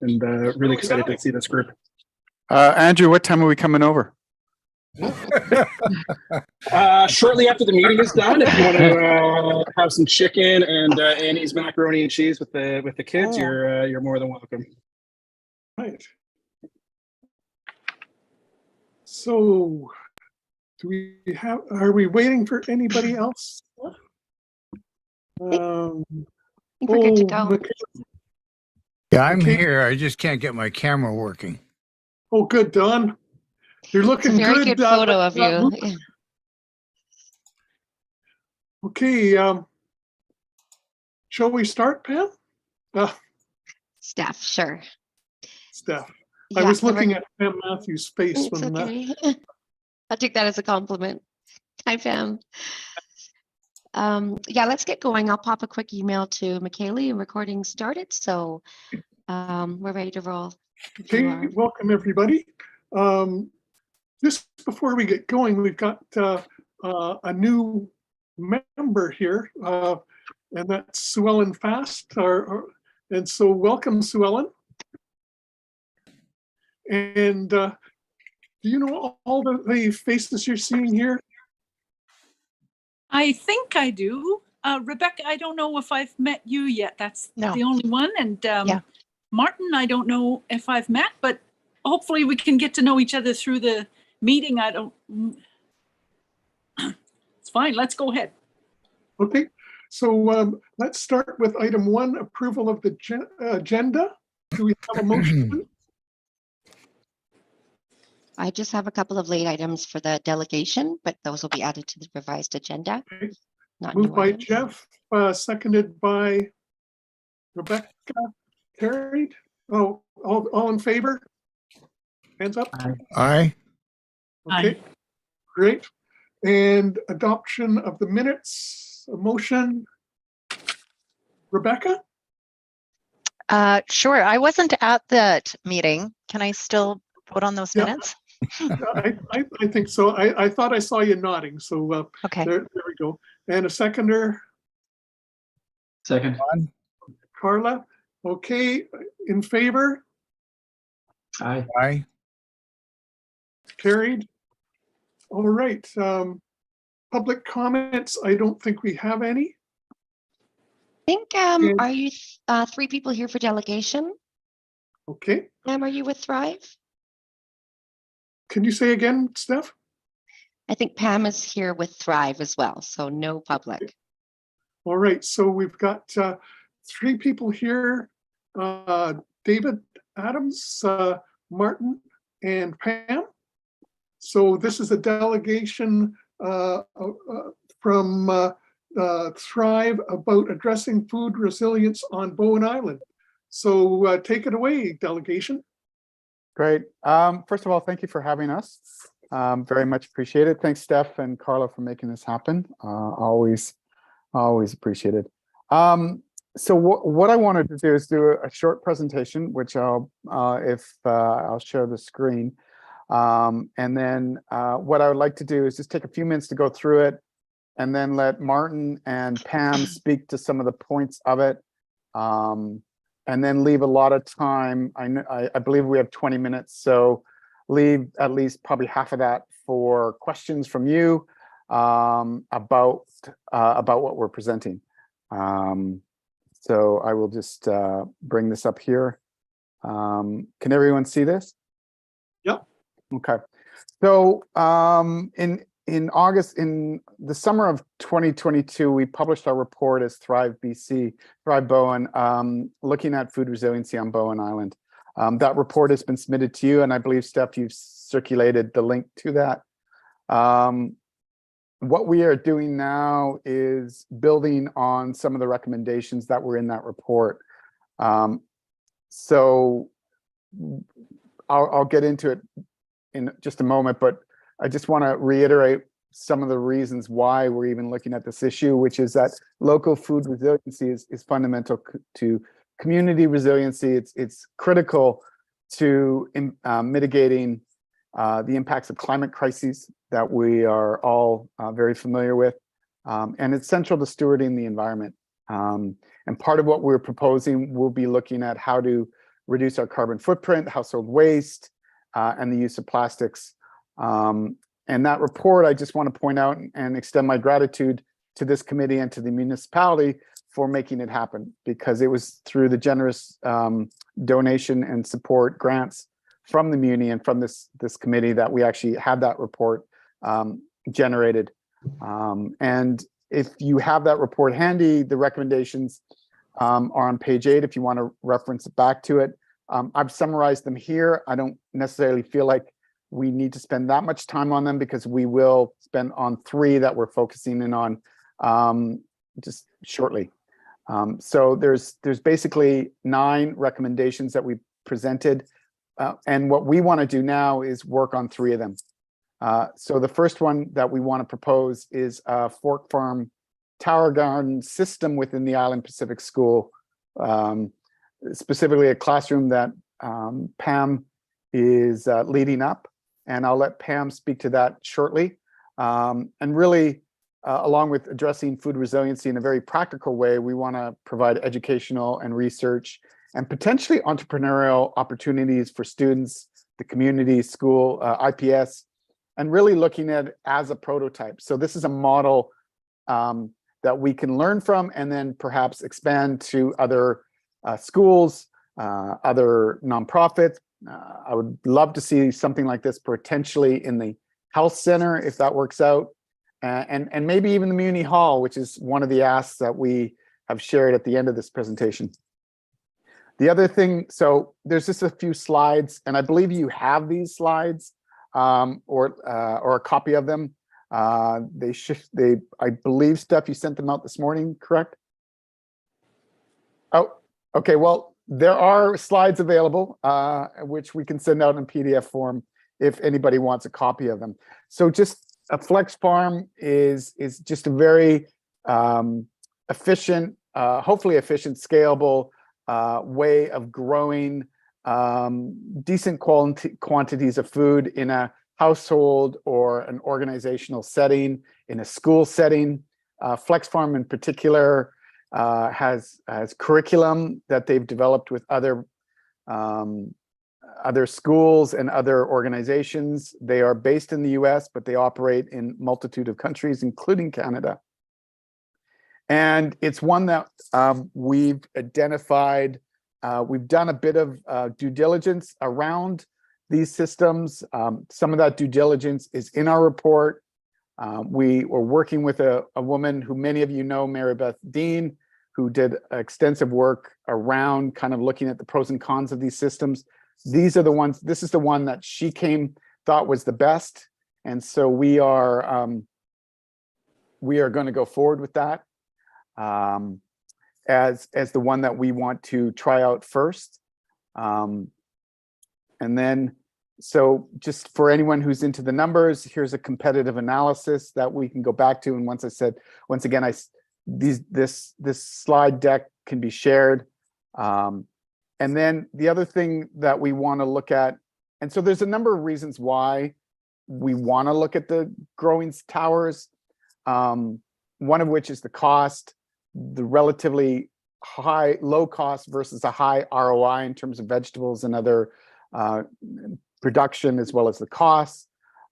and really excited to see this group. Andrew, what time are we coming over? Shortly after the meeting is done, if you want to have some chicken and Annie's macaroni and cheese with the kids, you're more than welcome. Right. So, are we waiting for anybody else? We're good to go. Yeah, I'm here. I just can't get my camera working. Oh, good, Don. You're looking It's a very good. good photo of you. Okay. Shall we start, Pam? Steph, sure. Steph. Yeah, I was looking at Pam Matthews' face It's when okay. I'll take that as a compliment. Hi, Pam. Yeah, let's get going. I'll pop a quick email to McKaylee and recording started. So we're ready to roll. Okay, welcome everybody. Just before we get going, we've got a new member here, and that's Sue Ellen Fast. And so welcome, Sue Ellen. And do you know all the faces you're seeing here? I think I do. Rebecca, I don't know if I've met you yet. That's the only one. And Martin, I don't know if I've met, but hopefully we can get to know each other through the meeting. It's fine. Let's go ahead. Okay, so let's start with item 1, approval of the agenda. Do we have a motion? I just have a couple of late items for the delegation, but those will be added to the revised agenda. Okay. Not Moved new by items. Jeff, seconded by Rebecca. Carried. Oh, all in favor? Hands up. Aye. Okay, Aye. great. And adoption of the minutes, a motion. Rebecca? Sure. I wasn't at that meeting. Can I still vote on those minutes? I think so. I thought I saw you nodding, so Okay. there we go. And a seconder, Second. Carla. Okay, in favor? Aye. Aye. Carried. All right. Public comments, I don't think we have any. I think, are you 3 people here for delegation? Okay. Pam, are you with Thrive? Can you say again, Steph? I think Pam is here with Thrive as well, so no public. All right, so we've got 3 people here, David, Adams, Martin, and Pam. So this is a delegation from Thrive about addressing food resilience on Bowen Island. So take it away, delegation. Great. First of all, thank you for having us. Very much appreciate it. Thanks, Steph and Carla, for making this happen. Always appreciate it. So what I wanted to do is do a short presentation, which I'll share the screen. And then what I would like to do is just take a few minutes to go through it and then let Martin and Pam speak to some of the points of it. And then leave a lot of time. I believe we have 20 minutes, so leave at least probably half of that for questions from you about what we're presenting. So I will just bring this up here. Can everyone see this? Yep. Okay. So in August, in the summer of 2022, we published our report as Thrive Bowen, looking at food resiliency on Bowen Island. That report has been submitted to you, and I believe, Steph, you've circulated the link to that. What we are doing now is building on some of the recommendations that were in that report. So I'll get into it in just a moment, but I just want to reiterate some of the reasons why we're even looking at this issue, which is that local food resiliency is fundamental to community resiliency. It's critical to mitigating the impacts of climate crises that we are all very familiar with. And it's central to stewarding the environment. And part of what we're proposing, we'll be looking at how to reduce our carbon footprint, household waste, and the use of plastics. And that report, I just want to point out and extend my gratitude to this committee and to the municipality for making it happen, because it was through the generous donation and support grants from the Muni and from this committee that we actually had that report generated. And if you have that report handy, the recommendations are on page 8 if you want to reference back to it. I've summarized them here. I don't necessarily feel like we need to spend that much time on them, because we will spend on 3 that we're focusing in on just shortly. So there's basically 9 recommendations that we presented. And what we want to do now is work on 3 of them. So the first one that we want to propose is a Fork Farm Tower Garden system within the Island Pacific School, specifically a classroom that Pam is leading up. And I'll let Pam speak to that shortly. And really, along with addressing food resiliency in a very practical way, we want to provide educational and research and potentially entrepreneurial opportunities for students, the community, school, IPS, and really looking at it as a prototype. So this is a model that we can learn from and then perhaps expand to other schools, other nonprofits. I would love to see something like this potentially in the health center, if that works out, and maybe even the Muni Hall, which is one of the asks that we have shared at the end of this presentation. The other thing, so there's just a few slides, and I believe you have these slides or a copy of them. I believe, Steph, you sent them out this morning, correct? Oh, okay. Well, there are slides available, which we can send out in PDF form if anybody wants a copy of them. So just a flex farm is just a very efficient, hopefully efficient, scalable way of growing decent quantities of food in a household or an organizational setting, in a school setting. Flex Farm in particular has curriculum that they've developed with other schools and other organizations. They are based in the US, but they operate in multitude of countries, including Canada. And it's one that we've identified. We've done a bit of due diligence around these systems. Some of that due diligence is in our report. We were working with a woman who many of you know, Mary Beth Dean, who did extensive work around kind of looking at the pros and cons of these systems. These are the ones, this is the one that she thought was the best. And so we are going to go forward with that as the one that we want to try out first. And then, so just for anyone who's into the numbers, here's a competitive analysis that we can go back to. And once again, this slide deck can be shared. And then the other thing that we want to look at, and so there's a number of reasons why we want to look at the growing towers. One of which is the cost, the relatively low cost versus a high ROI in terms of vegetables and other production, as well as the costs,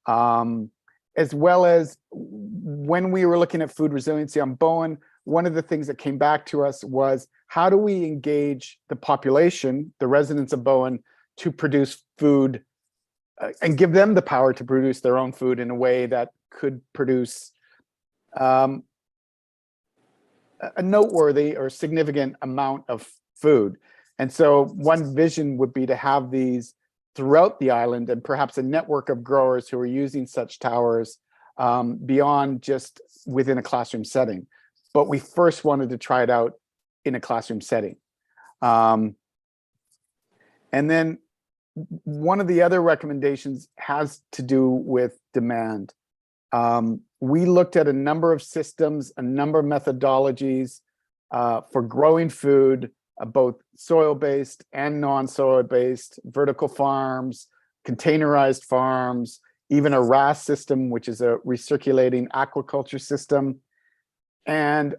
as well as when we were looking at food resiliency on Bowen, one of the things that came back to us was, how do we engage the population, the residents of Bowen, to produce food and give them the power to produce their own food in a way that could produce a noteworthy or significant amount of food. And so one vision would be to have these throughout the island and perhaps a network of growers who are using such towers beyond just within a classroom setting. But we first wanted to try it out in a classroom setting. And then one of the other recommendations has to do with demand. We looked at a number of systems, a number of methodologies for growing food, both soil-based and non-soil-based, vertical farms, containerized farms, even a RAS system, which is a recirculating aquaculture system, and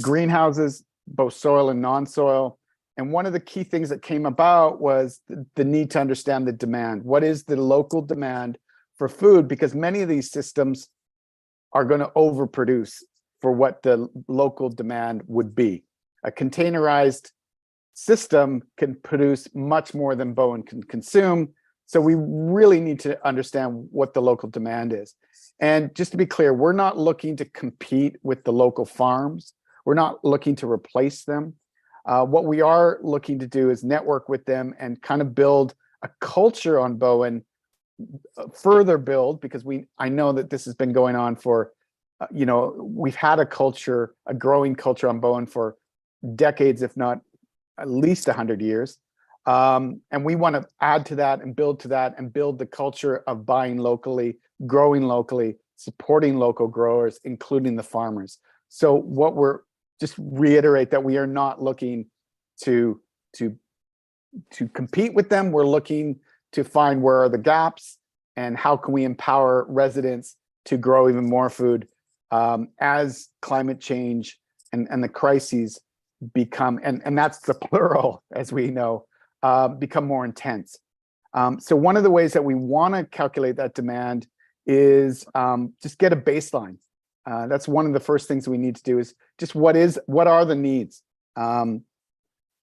greenhouses, both soil and non-soil, And one of the key things that came about was the need to understand the demand. What is the local demand for food? Because many of these systems are going to overproduce for what the local demand would be. A containerized system can produce much more than Bowen can consume. So we really need to understand what the local demand is. And just to be clear, we're not looking to compete with the local farms. We're not looking to replace them. What we are looking to do is network with them and kind of build a culture on Bowen, further build, because I know that this has been going on for, we've had a growing culture on Bowen for decades, if not at least 100 years. And we want to add to that and build to that and build the culture of buying locally, growing locally, supporting local growers, including the farmers. So what we're just reiterate that we are not looking to compete with them. We're looking to find where are the gaps and how can we empower residents to grow even more food as climate change and the crises become, and that's the plural, as we know, become more intense. So one of the ways that we want to calculate that demand is just get a baseline. That's one of the first things we need to do is just what are the needs?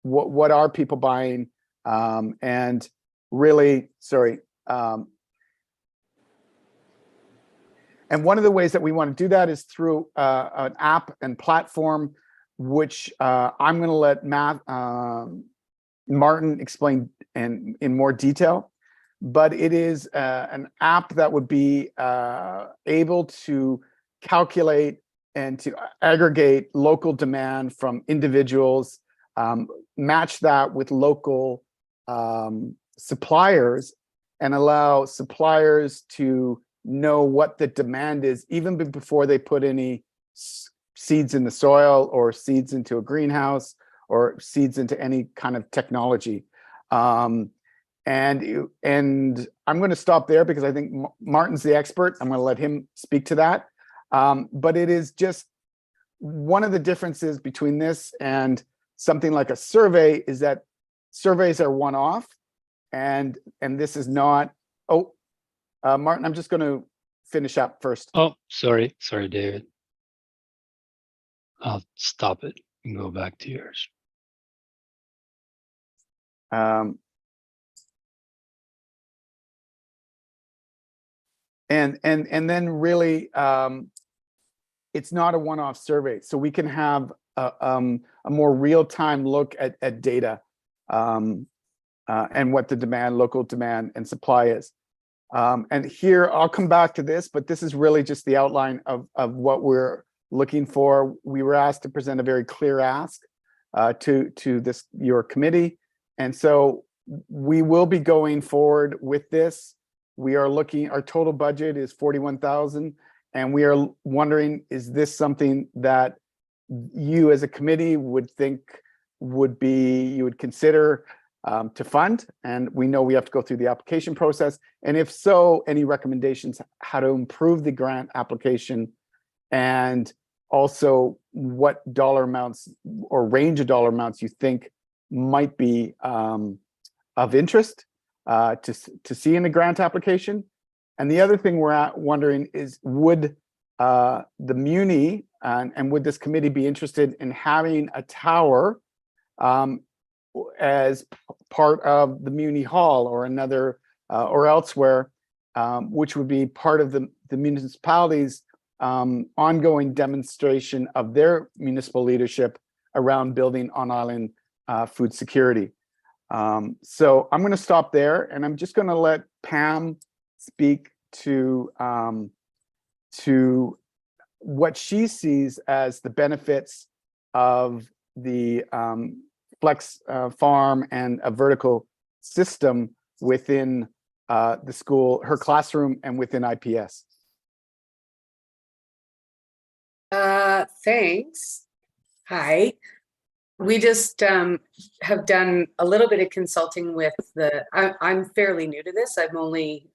What are people buying? And really, and one of the ways that we want to do that is through an app and platform, which I'm going to let Martin explain in more detail. But it is an app that would be able to calculate and to aggregate local demand from individuals, match that with local suppliers, and allow suppliers to know what the demand is even before they put any seeds in the soil or seeds into a greenhouse or seeds into any kind of technology. And I'm going to stop there because I think Martin's the expert. I'm going to let him speak to that. But it is just one of the differences between this and something like a survey is that surveys are one-off, and this is not. Martin, I'm just going to finish up first. Oh, sorry, David. I'll stop it and go back to yours. And then really, it's not a one-off survey, so we can have a more real-time look at data and what the local demand and supply is. And here, I'll come back to this, but this is really just the outline of what we're looking for. We were asked to present a very clear ask to your committee, and so we will be going forward with this. We are looking, our total budget is $41,000, and we are wondering, is this something that you as a committee would think you would consider to fund? And we know we have to go through the application process. And if so, any recommendations how to improve the grant application, and also what dollar amounts or range of dollar amounts you think might be of interest to see in the grant application. And the other thing we're wondering is, would the Muni and would this committee be interested in having a tower as part of the Muni Hall or another or elsewhere, which would be part of the municipality's ongoing demonstration of their municipal leadership around building on-island food security. So I'm going to stop there, and I'm just going to let Pam speak to what she sees as the benefits of the flex farm and a vertical system within the school, her classroom, and within IPS. Thanks. Hi. We just have done a little bit of consulting with I'm fairly new to this. I've only,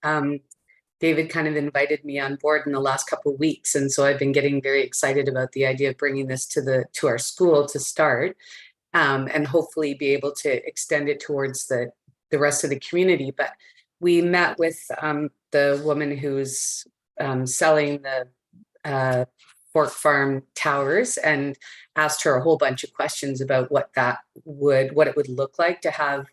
David kind of invited me on board in the last couple of weeks. And so I've been getting very excited about the idea of bringing this to our school to start. and hopefully be able to extend it towards the rest of the community. But we met with the woman who's selling the pork farm towers and asked her a whole bunch of questions about what it would look like to have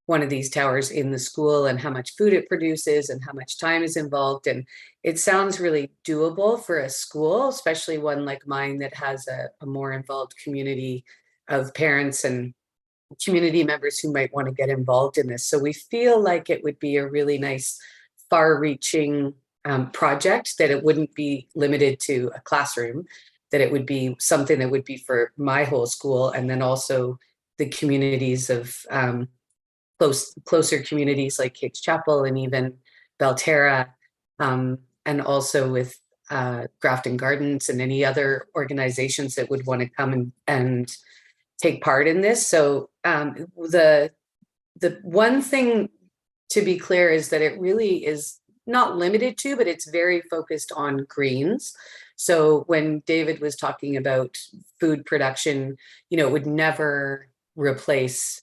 one of these towers in the school and how much food it produces and how much time is involved. And it sounds really doable for a school, especially one like mine that has a more involved community of parents and community members who might want to get involved in this. So we feel like it would be a really nice, far-reaching project, that it wouldn't be limited to a classroom, that it would be something that would be for my whole school, and then also the communities of closer communities like Kate's Chapel and even Belterra, and also with Grafton Gardens and any other organizations that would want to come and take part in this. So the one thing to be clear is that it really is not limited to, but it's very focused on greens. So when David was talking about food production, it would never replace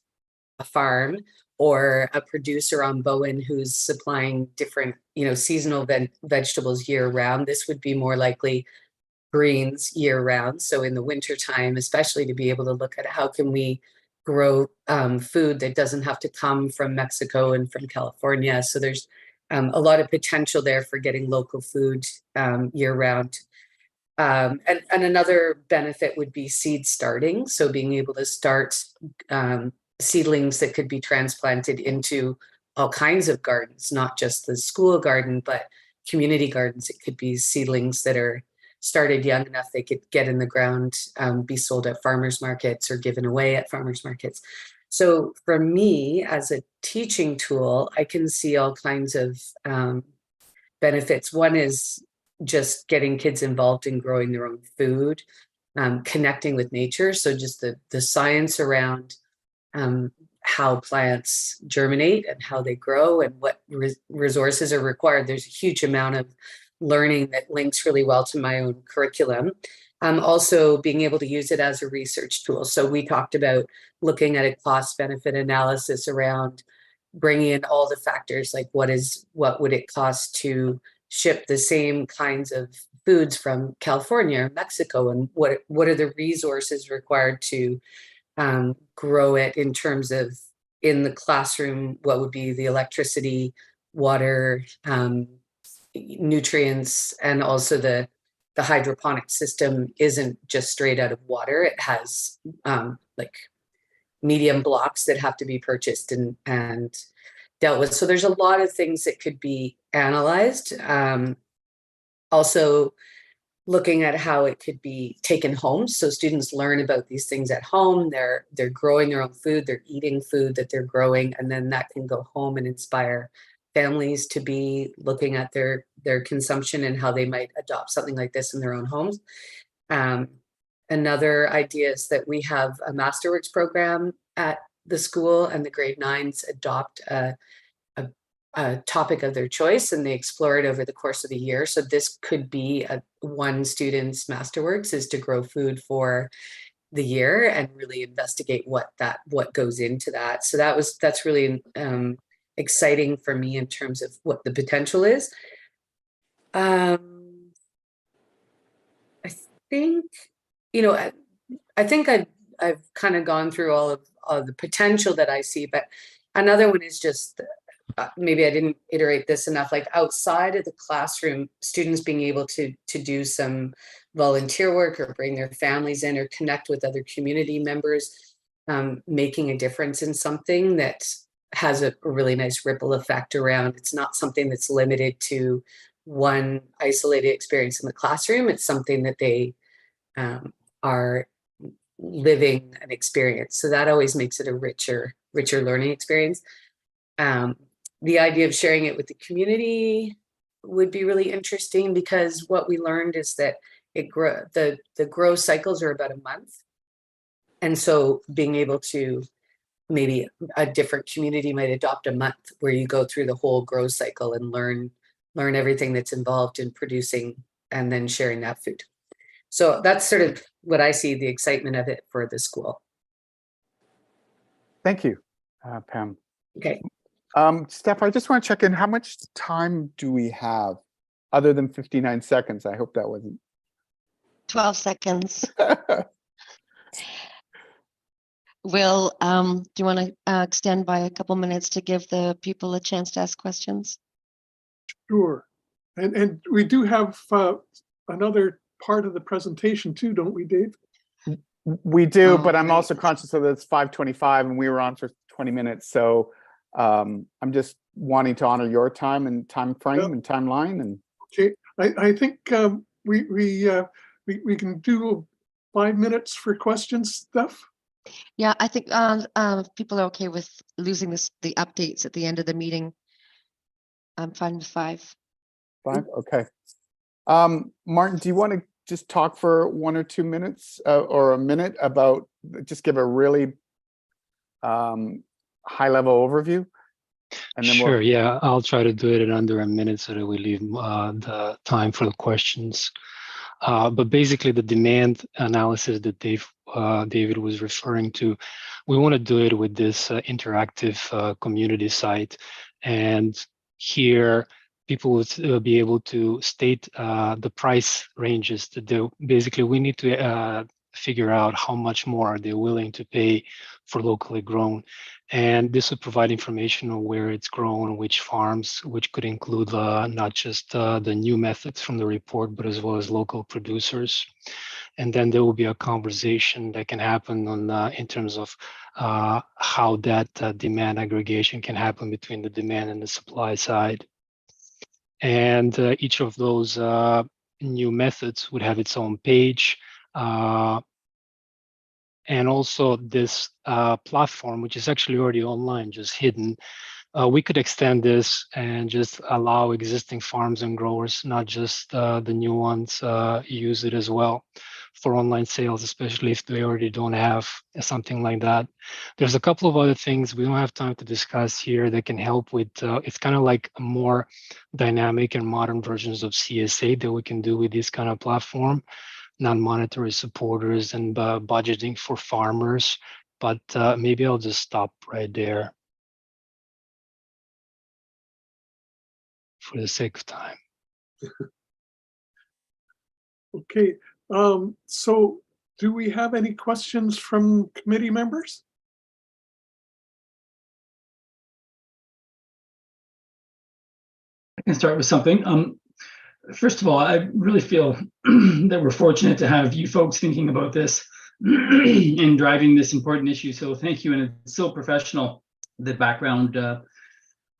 a farm or a producer on Bowen who's supplying different, seasonal vegetables year round. This would be more likely greens year round. So in the winter time, especially, to be able to look at how can we grow food that doesn't have to come from Mexico and from California. So there's a lot of potential there for getting local food year round. And another benefit would be seed starting. So being able to start seedlings that could be transplanted into all kinds of gardens, not just the school garden, but community gardens. It could be seedlings that are started young enough they could get in the ground, be sold at farmers markets or given away at farmers markets. So for me, as a teaching tool, I can see all kinds of benefits. One is just getting kids involved in growing their own food, connecting with nature. So just the science around how plants germinate and how they grow and what resources are required. There's a huge amount of learning that links really well to my own curriculum. Also being able to use it as a research tool. So we talked about looking at a cost benefit analysis around bringing in all the factors, like what would it cost to ship the same kinds of foods from California or Mexico, and what are the resources required to grow it in terms of in the classroom, what would be the electricity, water, nutrients, and also the hydroponic system isn't just straight out of water. It has like medium blocks that have to be purchased and dealt with. So there's a lot of things that could be analyzed. Also looking at how it could be taken home. So students learn about these things at home. They're growing their own food, they're eating food that they're growing, and then that can go home and inspire families to be looking at their consumption and how they might adopt something like this in their own homes. Another idea is that we have a Masterworks program at the school, and the grade 9s adopt a topic of their choice and they explore it over the course of the year. So this could be one student's Masterworks is to grow food for the year and really investigate what goes into that. So that's really exciting for me in terms of what the potential is. I think, I think I've kind of gone through all of the potential that I see, but another one is just maybe I didn't iterate this enough, like outside of the classroom, students being able to do some volunteer work or bring their families in or connect with other community members, making a difference in something that has a really nice ripple effect around. It's not something that's limited to one isolated experience in the classroom. It's something that they are living an experience. So that always makes it a richer learning experience. The idea of sharing it with the community would be really interesting, because what we learned is that the grow cycles are about a month. And so being able to, maybe a different community might adopt a month where you go through the whole grow cycle and learn everything that's involved in producing and then sharing that food. So that's sort of what I see the excitement of it for the school. Thank you, Pam. Okay. Steph, I just want to check in. How much time do we have other than 59 seconds? I hope that wasn't. 12 seconds. Will, do you want to extend by a couple minutes to give the people a chance to ask questions? Sure. And we do have another part of the presentation too, don't we, Dave? We do, Oh, but I'm right. also conscious that it's 5:25 and we were on for 20 minutes. So I'm just wanting to honor your time and time frame and timeline. And okay, I think we can do 5 minutes for questions, Steph. Yeah, I think people are okay with losing the updates at the end of the meeting. I'm fine with 5. 5, okay. Martin, do you want to just talk for 1 or 2 minutes or a minute about, just give a really high level overview? And then Sure, yeah, I'll try to do it in under a minute so that we leave the time for the questions. But basically the demand analysis that David was referring to, we want to do it with this interactive community site. And here people would be able to state the price ranges that they basically, we need to figure out how much more are they willing to pay for locally grown. And this would provide information on where it's grown, which farms, which could include not just the new methods from the report, but as well as local producers. And then there will be a conversation that can happen on in terms of how that demand aggregation can happen between the demand and the supply side. And each of those new methods would have its own page. And also this platform, which is actually already online, just hidden, we could extend this and just allow existing farms and growers, not just the new ones, use it as well for online sales, especially if they already don't have something like that. There's a couple of other things we don't have time to discuss here that can help with, it's kind of like more dynamic and modern versions of CSA that we can do with this kind of platform, non-monetary supporters and budgeting for farmers. But maybe I'll just stop right there for the sake of time. Okay, so do we have any questions from committee members? I can start with something. First of all, I really feel that we're fortunate to have you folks thinking about this and driving this important issue. So thank you, and it's so professional, the background, the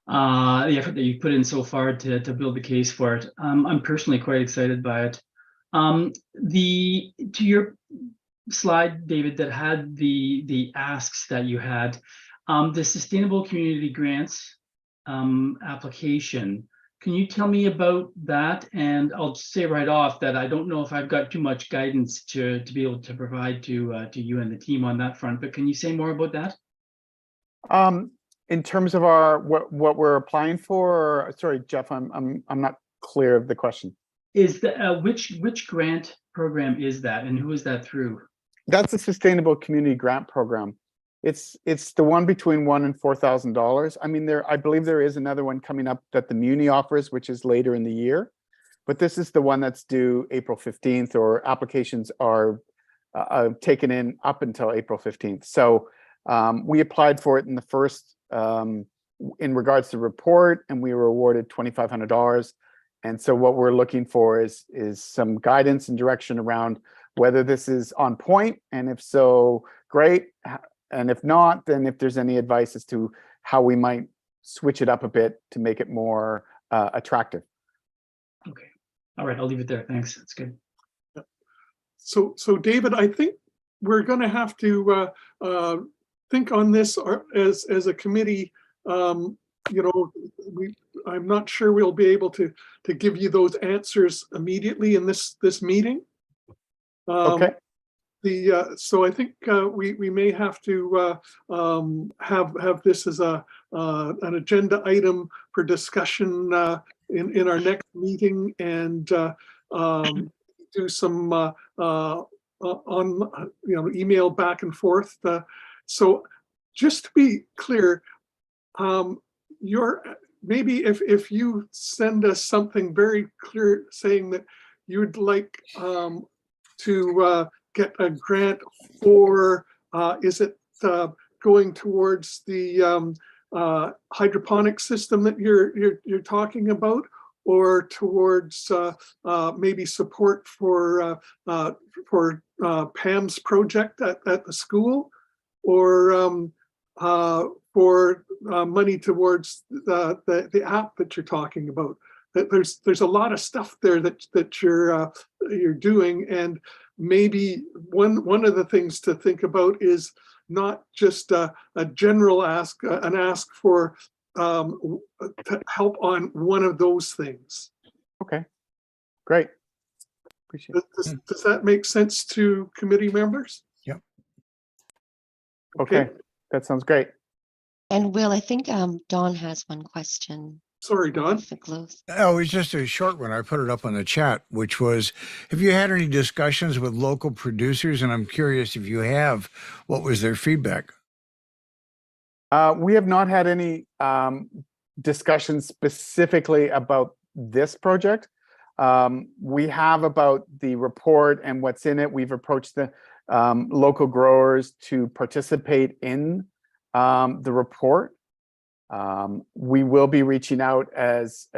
effort that you've put in so far to build the case for it. I'm personally quite excited by it. To your slide, David, that had the asks that you had, the Sustainable Community Grants application. Can you tell me about that? And I'll say right off that I don't know if I've got too much guidance to be able to provide to you and the team on that front, but can you say more about that? In terms of our what we're applying for, or, sorry, Jeff, I'm not clear of the question. Is the which grant program is that, and who is that through? That's a Sustainable Community Grant Program. It's the one between $1,000 and $4,000. I mean, I believe there is another one coming up that the Muni offers, which is later in the year, but this is the one that's due April 15th, or applications are taken in up until April 15th. So we applied for it in the first, in regards to report, and we were awarded $2,500. And so what we're looking for is some guidance and direction around whether this is on point, and if so, great. And if not, then if there's any advice as to how we might switch it up a bit to make it more attractive. Okay, all right, I'll leave it there. Thanks, that's good. So David, I think we're going to have to think on this as a committee. You know, I'm not sure we'll be able to give you those answers immediately in this meeting. Okay. So I think we may have to have this as an agenda item for discussion in our next meeting, and do some on email back and forth. So just to be clear, maybe if you send us something very clear saying that you'd like to get a grant for, is it going towards the hydroponic system that you're talking about, or towards maybe support for Pam's project at the school, or for money towards the app that you're talking about. There's a lot of stuff there that you're doing, and maybe one of the things to think about is not just a general ask, an ask for to help on one of those things. Okay, great. Appreciate it. Does that make sense to committee members? Yep. Okay, that sounds great. And Will, I think Dawn has one question. Sorry, Dawn. Oh, it's just a short one. I put it up on the chat, which was, have you had any discussions with local producers? And I'm curious if you have, what was their feedback? We have not had any discussions specifically about this project. We have about the report and what's in it. We've approached the local growers to participate in the report. We will be reaching out as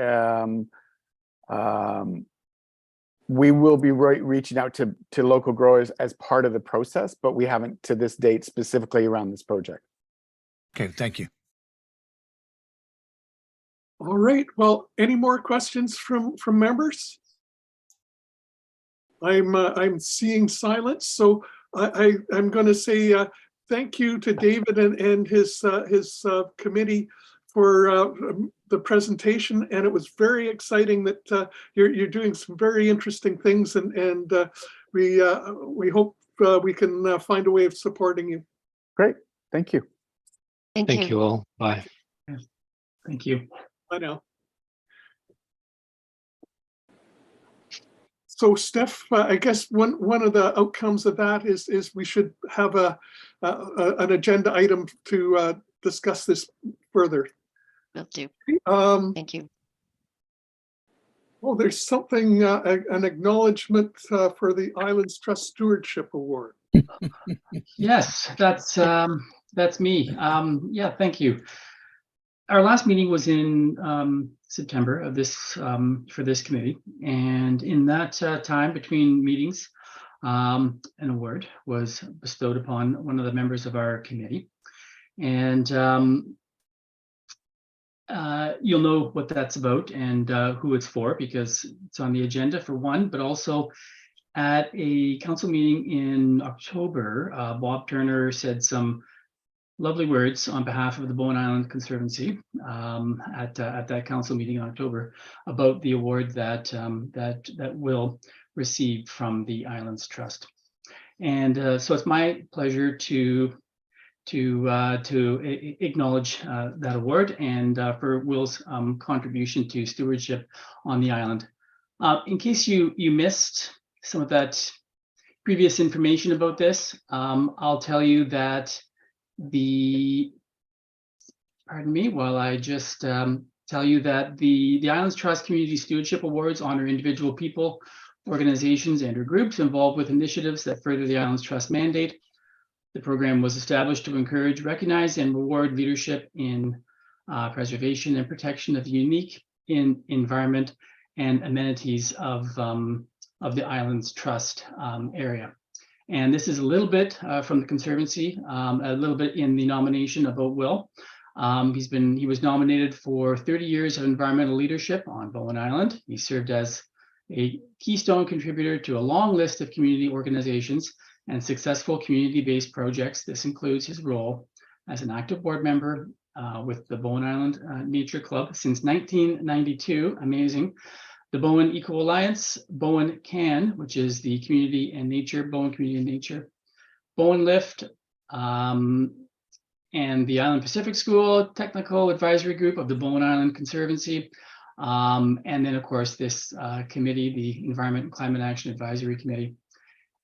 reaching out to local growers as part of the process, but we haven't to this date specifically around this project. Okay, thank you. All right. Well, any more questions from members? I'm seeing silence, so I'm going to say thank you to David and his committee for the presentation, and it was very exciting that you're doing some very interesting things, and we hope we can find a way of supporting you. Great, thank you. Thank you all. Bye. Thank you. Bye now. So, Steph, I guess one of the outcomes of that is we should have an agenda item to discuss this further. Will do. Thank you. Oh, there's something, an acknowledgement for the Islands Trust Stewardship Award. Yes, that's me. Yeah, thank you. Our last meeting was in September of this for this committee, and in that time between meetings, an award was bestowed upon one of the members of our committee, and you'll know what that's about and who it's for, because it's on the agenda for one, but also at a council meeting in October, Bob Turner said some lovely words on behalf of the Bowen Island Conservancy at that council meeting in October about the award that that Will received from the Islands Trust. And so it's my pleasure to acknowledge that award and for Will's contribution to stewardship on the island. In case you missed some of that previous information about this, I'll tell you that pardon me, while I just tell you that the Islands Trust Community Stewardship Awards honor individual people, organizations, and or groups involved with initiatives that further the Islands Trust mandate. The program was established to encourage, recognize, and reward leadership in preservation and protection of the unique environment and amenities of the Islands Trust area. And this is a little bit from the Conservancy, a little bit in the nomination about Will. He was nominated for 30 years of environmental leadership on Bowen Island. He served as a keystone contributor to a long list of community organizations and successful community-based projects. This includes his role as an active board member with the Bowen Island Nature Club since 1992, amazing. The Bowen Eco Alliance, Bowen CAN, which is the Community and Nature, Bowen Community and Nature, Bowen Lift, and the Island Pacific School Technical Advisory Group of the Bowen Island Conservancy. And then, of course, this committee, the Environment and Climate Action Advisory Committee.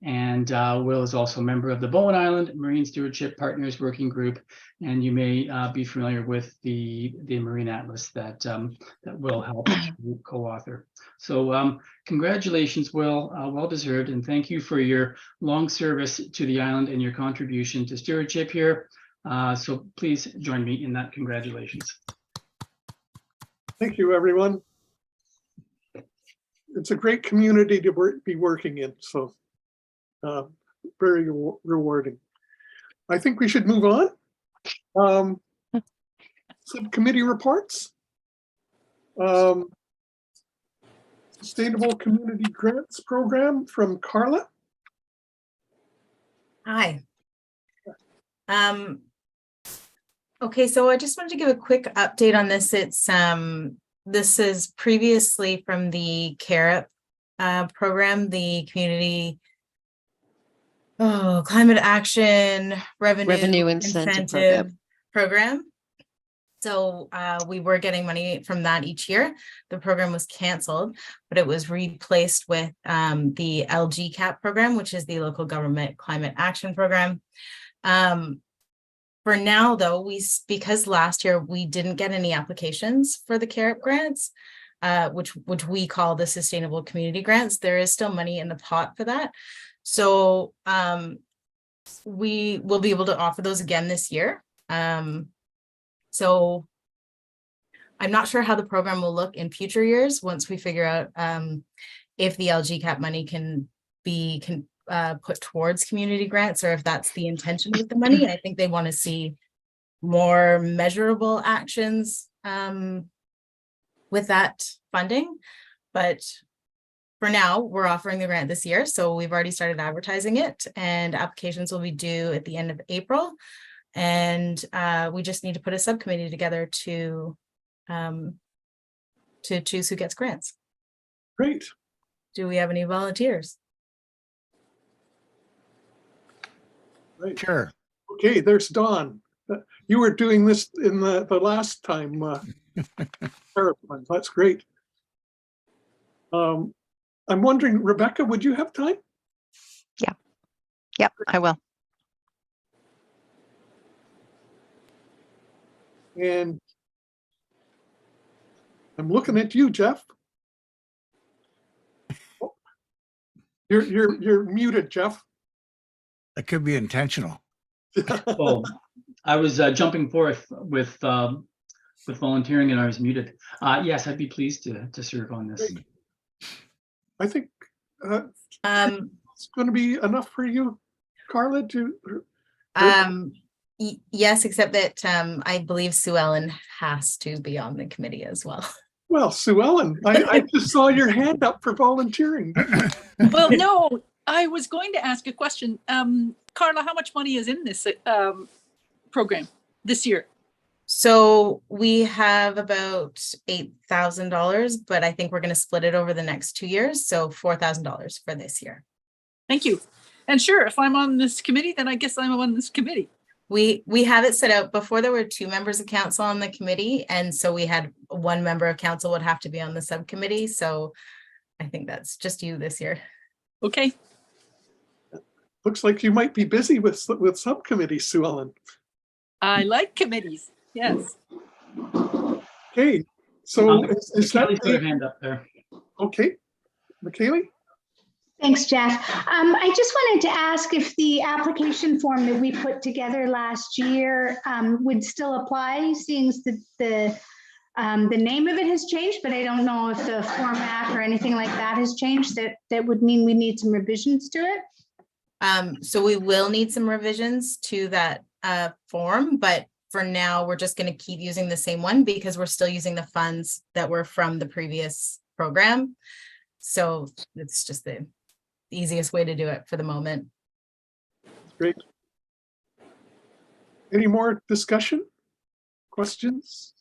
And Will is also a member of the Bowen Island Marine Stewardship Partners Working Group. And you may be familiar with the Marine Atlas that Will helped to co-author. So congratulations, Will, well deserved. And thank you for your long service to the island and your contribution to stewardship here. So please join me in that congratulations. Thank you, everyone. It's a great community to be working in, so very rewarding. I think we should move on. Subcommittee reports. Sustainable Community Grants Program from Carla. Hi. Okay, so I just wanted to give a quick update on this. It's this is previously from the ECAAC program, the Community Climate Action Revenue Incentive Program. So we were getting money from that each year. The program was canceled, but it was replaced with the LGCAP program, which is the Local Government Climate Action Program. For now, though, because last year we didn't get any applications for the CAREP grants, which we call the Sustainable Community Grants, there is still money in the pot for that. So we will be able to offer those again this year. So I'm not sure how the program will look in future years once we figure out if the LGCAP money can be put towards community grants, or if that's the intention with the money. I think they want to see more measurable actions with that funding. But for now, we're offering the grant this year. So we've already started advertising it, and applications will be due at the end of April. And we just need to put a subcommittee together to choose who gets grants. Great. Do we have any volunteers? Right. Sure. Okay, there's Dawn. You were doing this in the last time. That's great. I'm wondering, Rebecca, would you have time? Yeah. Yep, I will. And I'm looking at you, Jeff. Oh, you're muted, Jeff. That could be intentional. Well, I was jumping forth with volunteering and I was muted. Yes, I'd be pleased to serve on this. Great. I think it's going to be enough for you, Carla, to yes, except that I believe Sue Ellen has to be on the committee as well. Well, Sue Ellen, I just saw your hand up for volunteering. Well, no, I was going to ask a question. Carla, how much money is in this program this year? So we have about $8,000, but I think we're going to split it over the next 2 years. So $4,000 for this year. Thank you. And sure, if I'm on this committee, then I guess I'm on this committee. We have it set out. Before there were 2 members of council on the committee, and so we had 1 member of council would have to be on the subcommittee. So I think that's just you this year. Okay. Looks like you might be busy with subcommittees, Sue Ellen. I like committees. Yes. Okay. So is that Kelly's got her hand up there? Okay. McKaylee? Thanks, Jeff. I just wanted to ask if the application form that we put together last year would still apply, seeing the name of it has changed, but I don't know if the format or anything like that has changed. That would mean we need some revisions to it. So we will need some revisions to that form, but for now, we're just going to keep using the same one because we're still using the funds that were from the previous program. So it's just the easiest way to do it for the moment. Great. Any more discussion? Questions?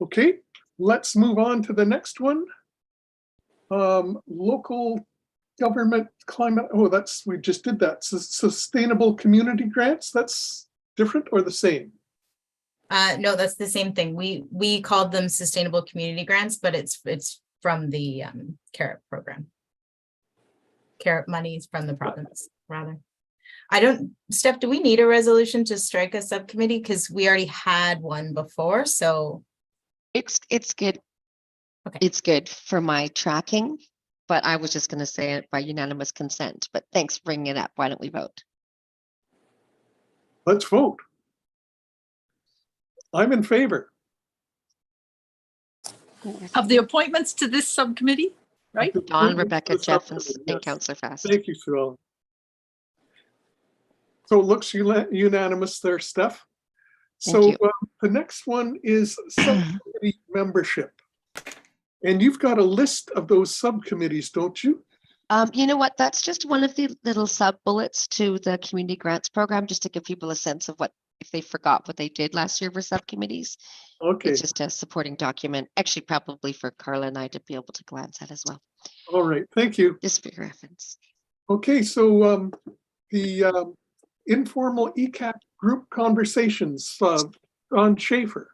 Okay, let's move on to the next one. Local government climate. Oh, we just did that. Sustainable community grants. That's different or the same? No, that's the same thing. We called them sustainable community grants, but it's from the CAREP program. care monies from the province, rather. Steph, do we need a resolution to strike a subcommittee? Because we already had one before, so. It's good. Okay. It's good for my tracking, but I was just going to say it by unanimous consent, but thanks for bringing it up. Why don't we vote? Let's vote. I'm in favor. Of the appointments to this subcommittee, right? Dawn, Rebecca, Jeff, and Yes. Councillor Fast. Thank you, Sue Ellen. So it looks unanimous there, Steph. So you. the next one is subcommittee membership. And you've got a list of those subcommittees, don't you? You know what? That's just one of the little sub bullets to the community grants program, just to give people a sense of what, if they forgot what they did last year for subcommittees. Okay. It's just a supporting document, actually probably for Carla and I to be able to glance at as well. All right, thank you. Just for your reference. Okay, so the informal ECAAC group conversations, Don Schaefer.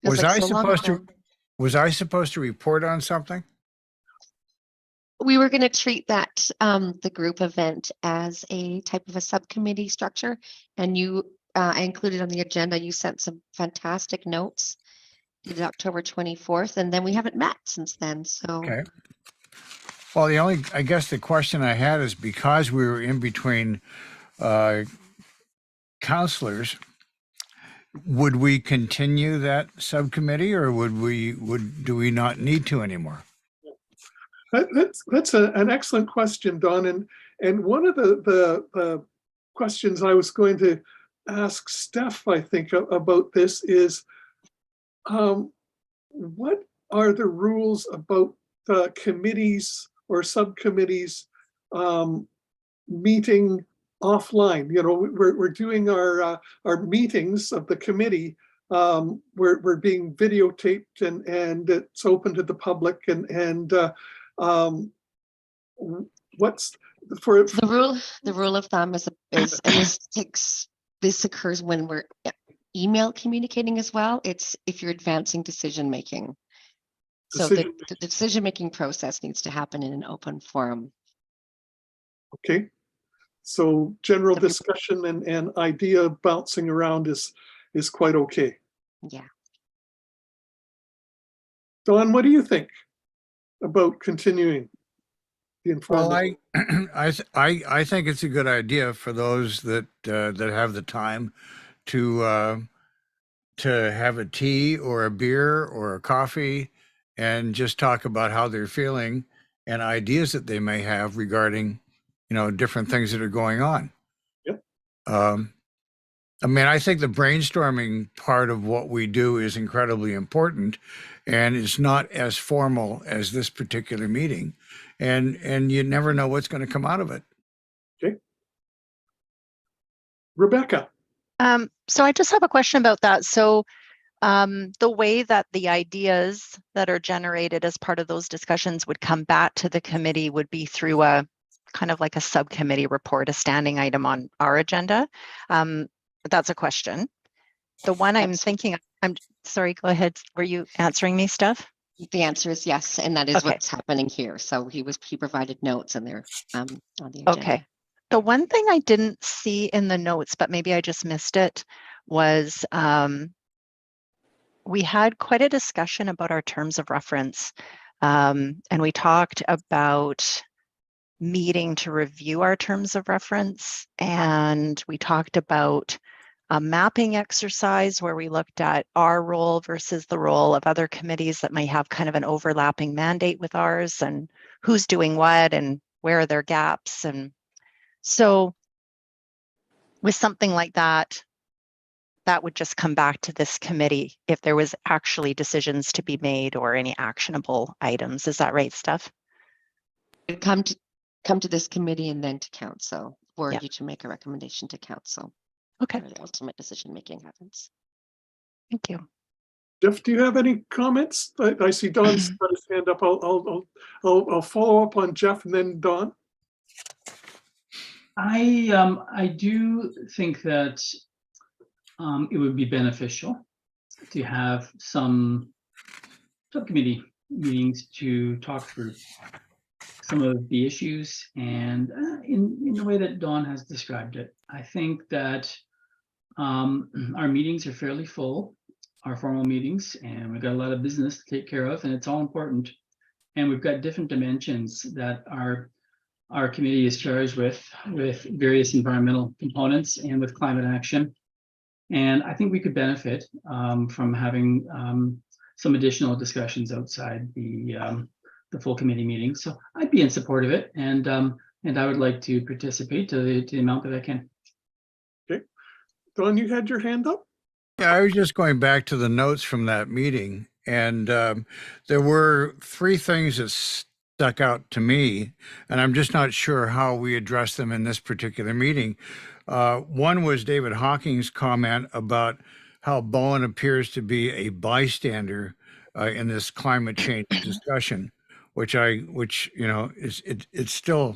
Feels Was like I so long supposed to? ago. Was I supposed to report on something? We were going to treat that the group event as a type of a subcommittee structure, and I included on the agenda. You sent some fantastic notes. Did October 24th, and then we haven't met since then. So Okay. Well, I guess the question I had is, because we were in between counselors, would we continue that subcommittee, or do we not need to anymore? That's an excellent question, Don. And one of the questions I was going to ask Steph, I think, about this is, what are the rules about committees or subcommittees meeting offline? You know, we're doing our meetings of the committee. We're being videotaped and it's open to the public. And what's for the rule? The rule of thumb is and this occurs when we're email communicating as well. It's if you're advancing decision making. So the decision-making process needs to happen in an open forum. Okay. So general discussion and idea bouncing around is quite okay. Yeah. Don, what do you think about continuing the informal? Well, I think it's a good idea for those that have the time to have a tea or a beer or a coffee and just talk about how they're feeling and ideas that they may have regarding, different things that are going on. Yep. I mean, I think the brainstorming part of what we do is incredibly important, and it's not as formal as this particular meeting, and you never know what's going to come out of it. Okay. Rebecca. So I just have a question about that. So the way that the ideas that are generated as part of those discussions would come back to the committee would be through a kind of like a subcommittee report, a standing item on our agenda. That's a question. The one I'm thinking, I'm sorry, go ahead. Were you answering me, Steph? The answer is yes, and that is what's happening here. So he provided notes and they're on the agenda. Okay. The one thing I didn't see in the notes, but maybe I just missed it, was we had quite a discussion about our terms of reference. And we talked about meeting to review our terms of reference. And we talked about a mapping exercise where we looked at our role versus the role of other committees that may have kind of an overlapping mandate with ours, and who's doing what and where are their gaps. And so with something like that, that would just come back to this committee if there was actually decisions to be made or any actionable items. Is that right, Steph? It'd come to this committee and then to council for you to make a recommendation to council. Okay. Where the ultimate decision making happens. Thank you. Jeff, do you have any comments? I see Don's got his hand up. I'll follow up on Jeff and then Don. I do think that it would be beneficial to have some subcommittee meetings to talk through some of the issues, and in the way that Dawn has described it. I think that our meetings are fairly full, our formal meetings, and we've got a lot of business to take care of, and it's all important. And we've got different dimensions that our committee is charged with various environmental components and with climate action. And I think we could benefit from having some additional discussions outside the full committee meeting. So I'd be in support of it, and I would like to participate to the amount that I can. Okay, Don, you had your hand up? Yeah, I was just going back to the notes from that meeting, and there were 3 things that stuck out to me, and I'm just not sure how we address them in this particular meeting. One was David Hawking's comment about how Bowen appears to be a bystander in this climate change discussion, which you know it still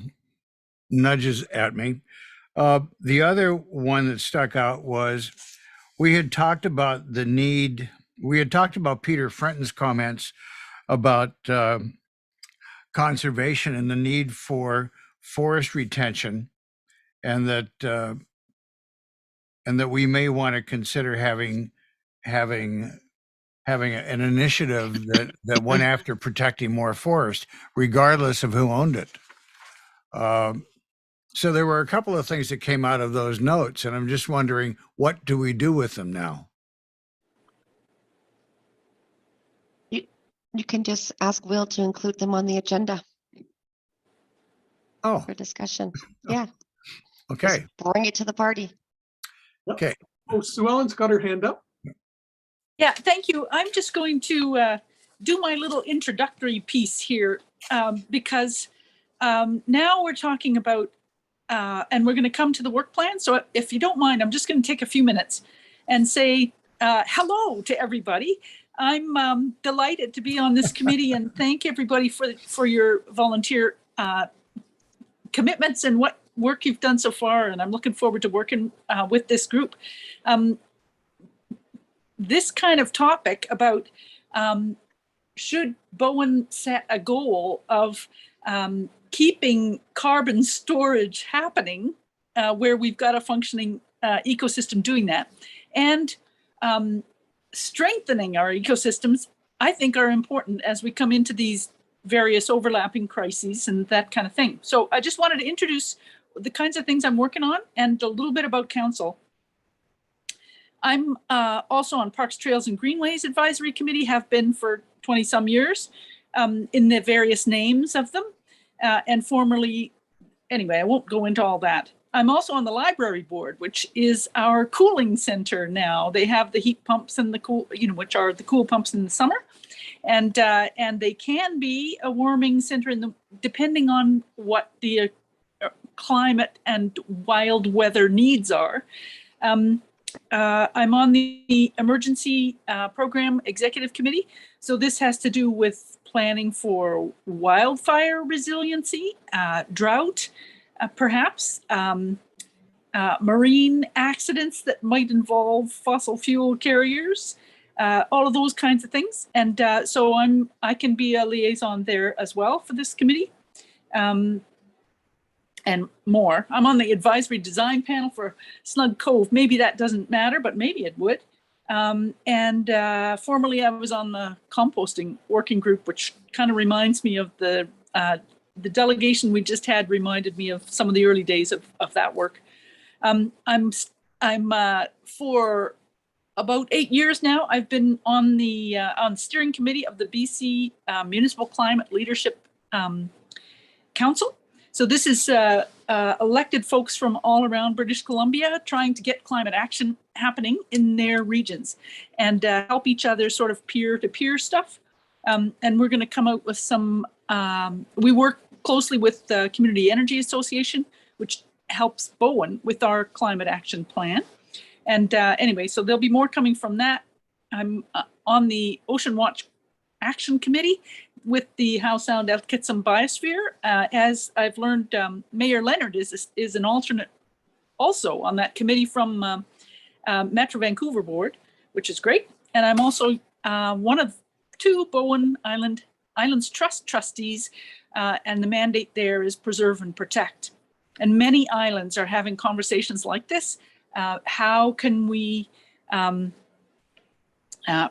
nudges at me. The other one that stuck out was we had talked about the need. We had talked about Peter Frenton's comments about conservation and the need for forest retention, and that we may want to consider having an initiative that went after protecting more forest, regardless of who owned it. So there were a couple of things that came out of those notes, and I'm just wondering, what do we do with them now? You can just ask Will to include them on the agenda. Oh, for discussion. Yeah. Okay. Just bring it to the party. Okay. Oh, Sue Ellen's got her hand up. Yeah, thank you. I'm just going to do my little introductory piece here because now we're talking about, and we're going to come to the work plan. So if you don't mind, I'm just going to take a few minutes and say hello to everybody. I'm delighted to be on this committee and thank everybody for your volunteer commitments and what work you've done so far. And I'm looking forward to working with this group. This kind of topic about should Bowen set a goal of keeping carbon storage happening where we've got a functioning ecosystem doing that, and strengthening our ecosystems, I think are important as we come into these various overlapping crises and that kind of thing. So I just wanted to introduce the kinds of things I'm working on and a little bit about council. I'm also on Parks, Trails and Greenways Advisory Committee, have been for 20 some years in the various names of them. And formerly, anyway, I won't go into all that. I'm also on the library board, which is our cooling center now. They have the heat pumps and the cool, which are the cool pumps in the summer. And they can be a warming center depending on what the climate and wild weather needs are. I'm on the emergency program executive committee. So this has to do with planning for wildfire resiliency, drought, perhaps marine accidents that might involve fossil fuel carriers, all of those kinds of things. And so I can be a liaison there as well for this committee. And more. I'm on the advisory design panel for Snug Cove. Maybe that doesn't matter, but maybe it would. And formerly I was on the composting working group, which kind of reminds me of the delegation we just had reminded me of some of the early days of that work. I'm for about 8 years now, I've been on the steering committee of the BC Municipal Climate Leadership Council. So this is elected folks from all around British Columbia trying to get climate action happening in their regions and help each other sort of peer-to-peer stuff. And we're going to come out with some, we work closely with the Community Energy Association, which helps Bowen with our climate action plan. And anyway, so there'll be more coming from that. I'm on the Ocean Watch Action Committee with the Howe Sound Elk Kitsum Biosphere. As I've learned, Mayor Leonard is an alternate also on that committee from Metro Vancouver Board, which is great. And I'm also one of 2 Bowen Island Islands Trust trustees, and the mandate there is preserve and protect. And many islands are having conversations like this. How can we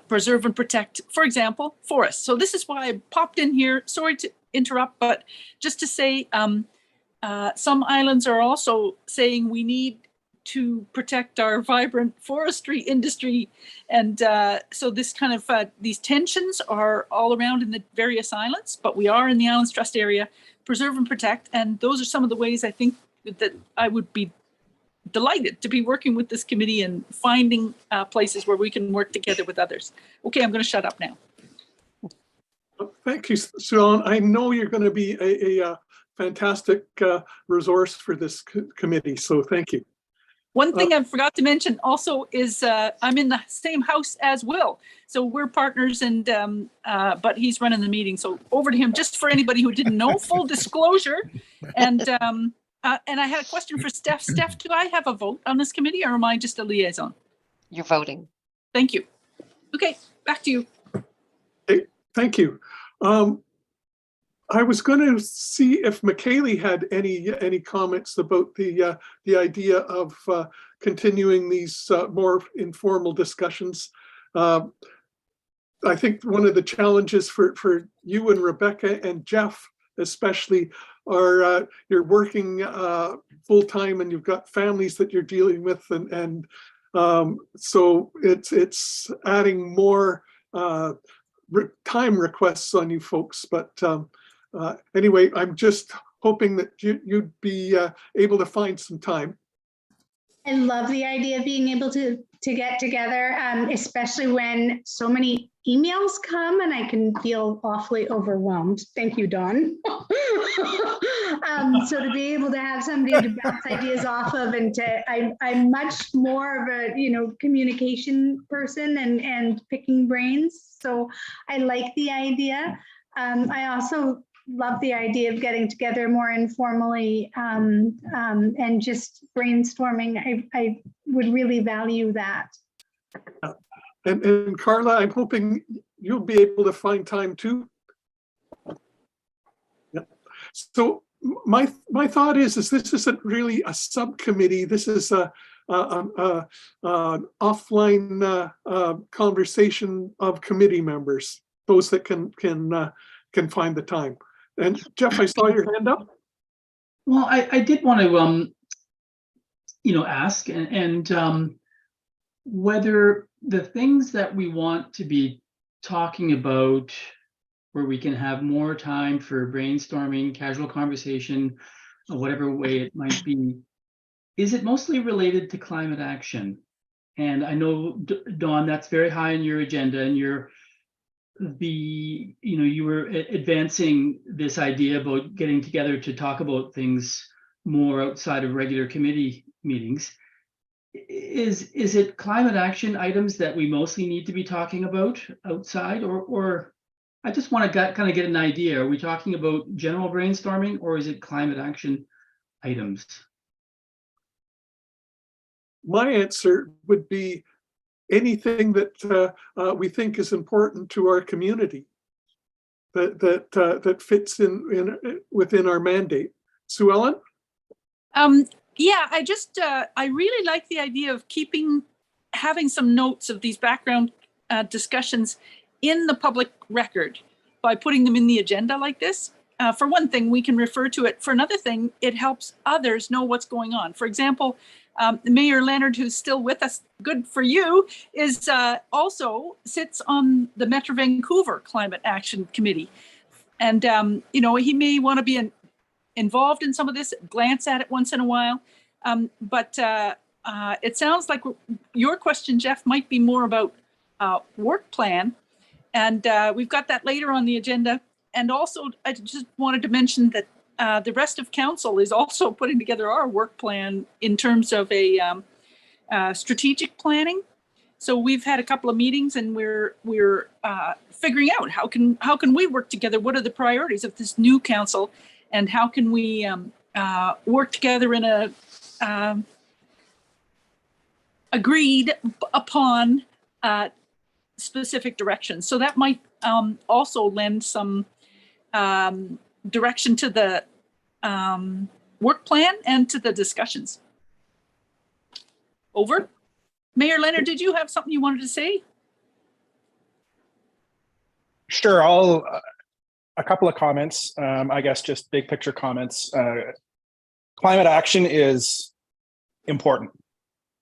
preserve and protect, for example, forests? So this is why I popped in here. Sorry to interrupt, but just to say, some islands are also saying we need to protect our vibrant forestry industry. And so this kind of, these tensions are all around in the various islands, but we are in the Islands Trust area, preserve and protect. And those are some of the ways I think that I would be delighted to be working with this committee and finding places where we can work together with others. Okay, I'm going to shut up now. Thank you, Sue Ellen. I know you're going to be a fantastic resource for this committee, so thank you. One thing I forgot to mention also is I'm in the same house as Will. So we're partners, and but he's running the meeting. So over to him, just for anybody who didn't know, full disclosure. And I had a question for Steph. Steph, do I have a vote on this committee, or am I just a liaison? You're voting. Thank you. Okay, back to you. Hey, thank you. I was going to see if McKaylee had any comments about the idea of continuing these more informal discussions. I think one of the challenges for you and Rebecca and Jeff especially are you're working full-time and you've got families that you're dealing with, and so it's adding more time requests on you folks. But anyway, I'm just hoping that you'd be able to find some time. I love the idea of being able to get together, especially when so many emails come and I can feel awfully overwhelmed. Thank you, Dawn. So to be able to have somebody to bounce ideas off of, and I'm much more of a communication person and picking brains. So I like the idea. I also love the idea of getting together more informally and just brainstorming. I would really value that. And Carla, I'm hoping you'll be able to find time too. Yeah. So my thought is this isn't really a subcommittee. This is an offline conversation of committee members, those that can find the time. And Jeff, I saw your hand up. Well, I did want to ask and whether the things that we want to be talking about, where we can have more time for brainstorming, casual conversation, whatever way it might be, is it mostly related to climate action? And I know, Dawn, that's very high on your agenda, and you were advancing this idea about getting together to talk about things more outside of regular committee meetings. Is it climate action items that we mostly need to be talking about outside, or I just want to kind of get an idea. Are we talking about general brainstorming, or is it climate action items? My answer would be anything that we think is important to our community, that fits within our mandate. Sue Ellen? Yeah, I really like the idea of having some notes of these background discussions in the public record by putting them in the agenda like this. For one thing, we can refer to it. For another thing, it helps others know what's going on. For example, Mayor Leonard, who's still with us, good for you, is also sits on the Metro Vancouver Climate Action Committee. And, he may want to be involved in some of this, glance at it once in a while. But it sounds like your question, Jeff, might be more about work plan. And we've got that later on the agenda. And also, I just wanted to mention that the rest of council is also putting together our work plan in terms of a strategic planning. So we've had a couple of meetings, and we're figuring out how can we work together? What are the priorities of this new council, and how can we work together in a agreed upon specific directions? So that might also lend some direction to the work plan and to the discussions. Over. Mayor Leonard, did you have something you wanted to say? Sure, a couple of comments, I guess just big picture comments. Climate action is important.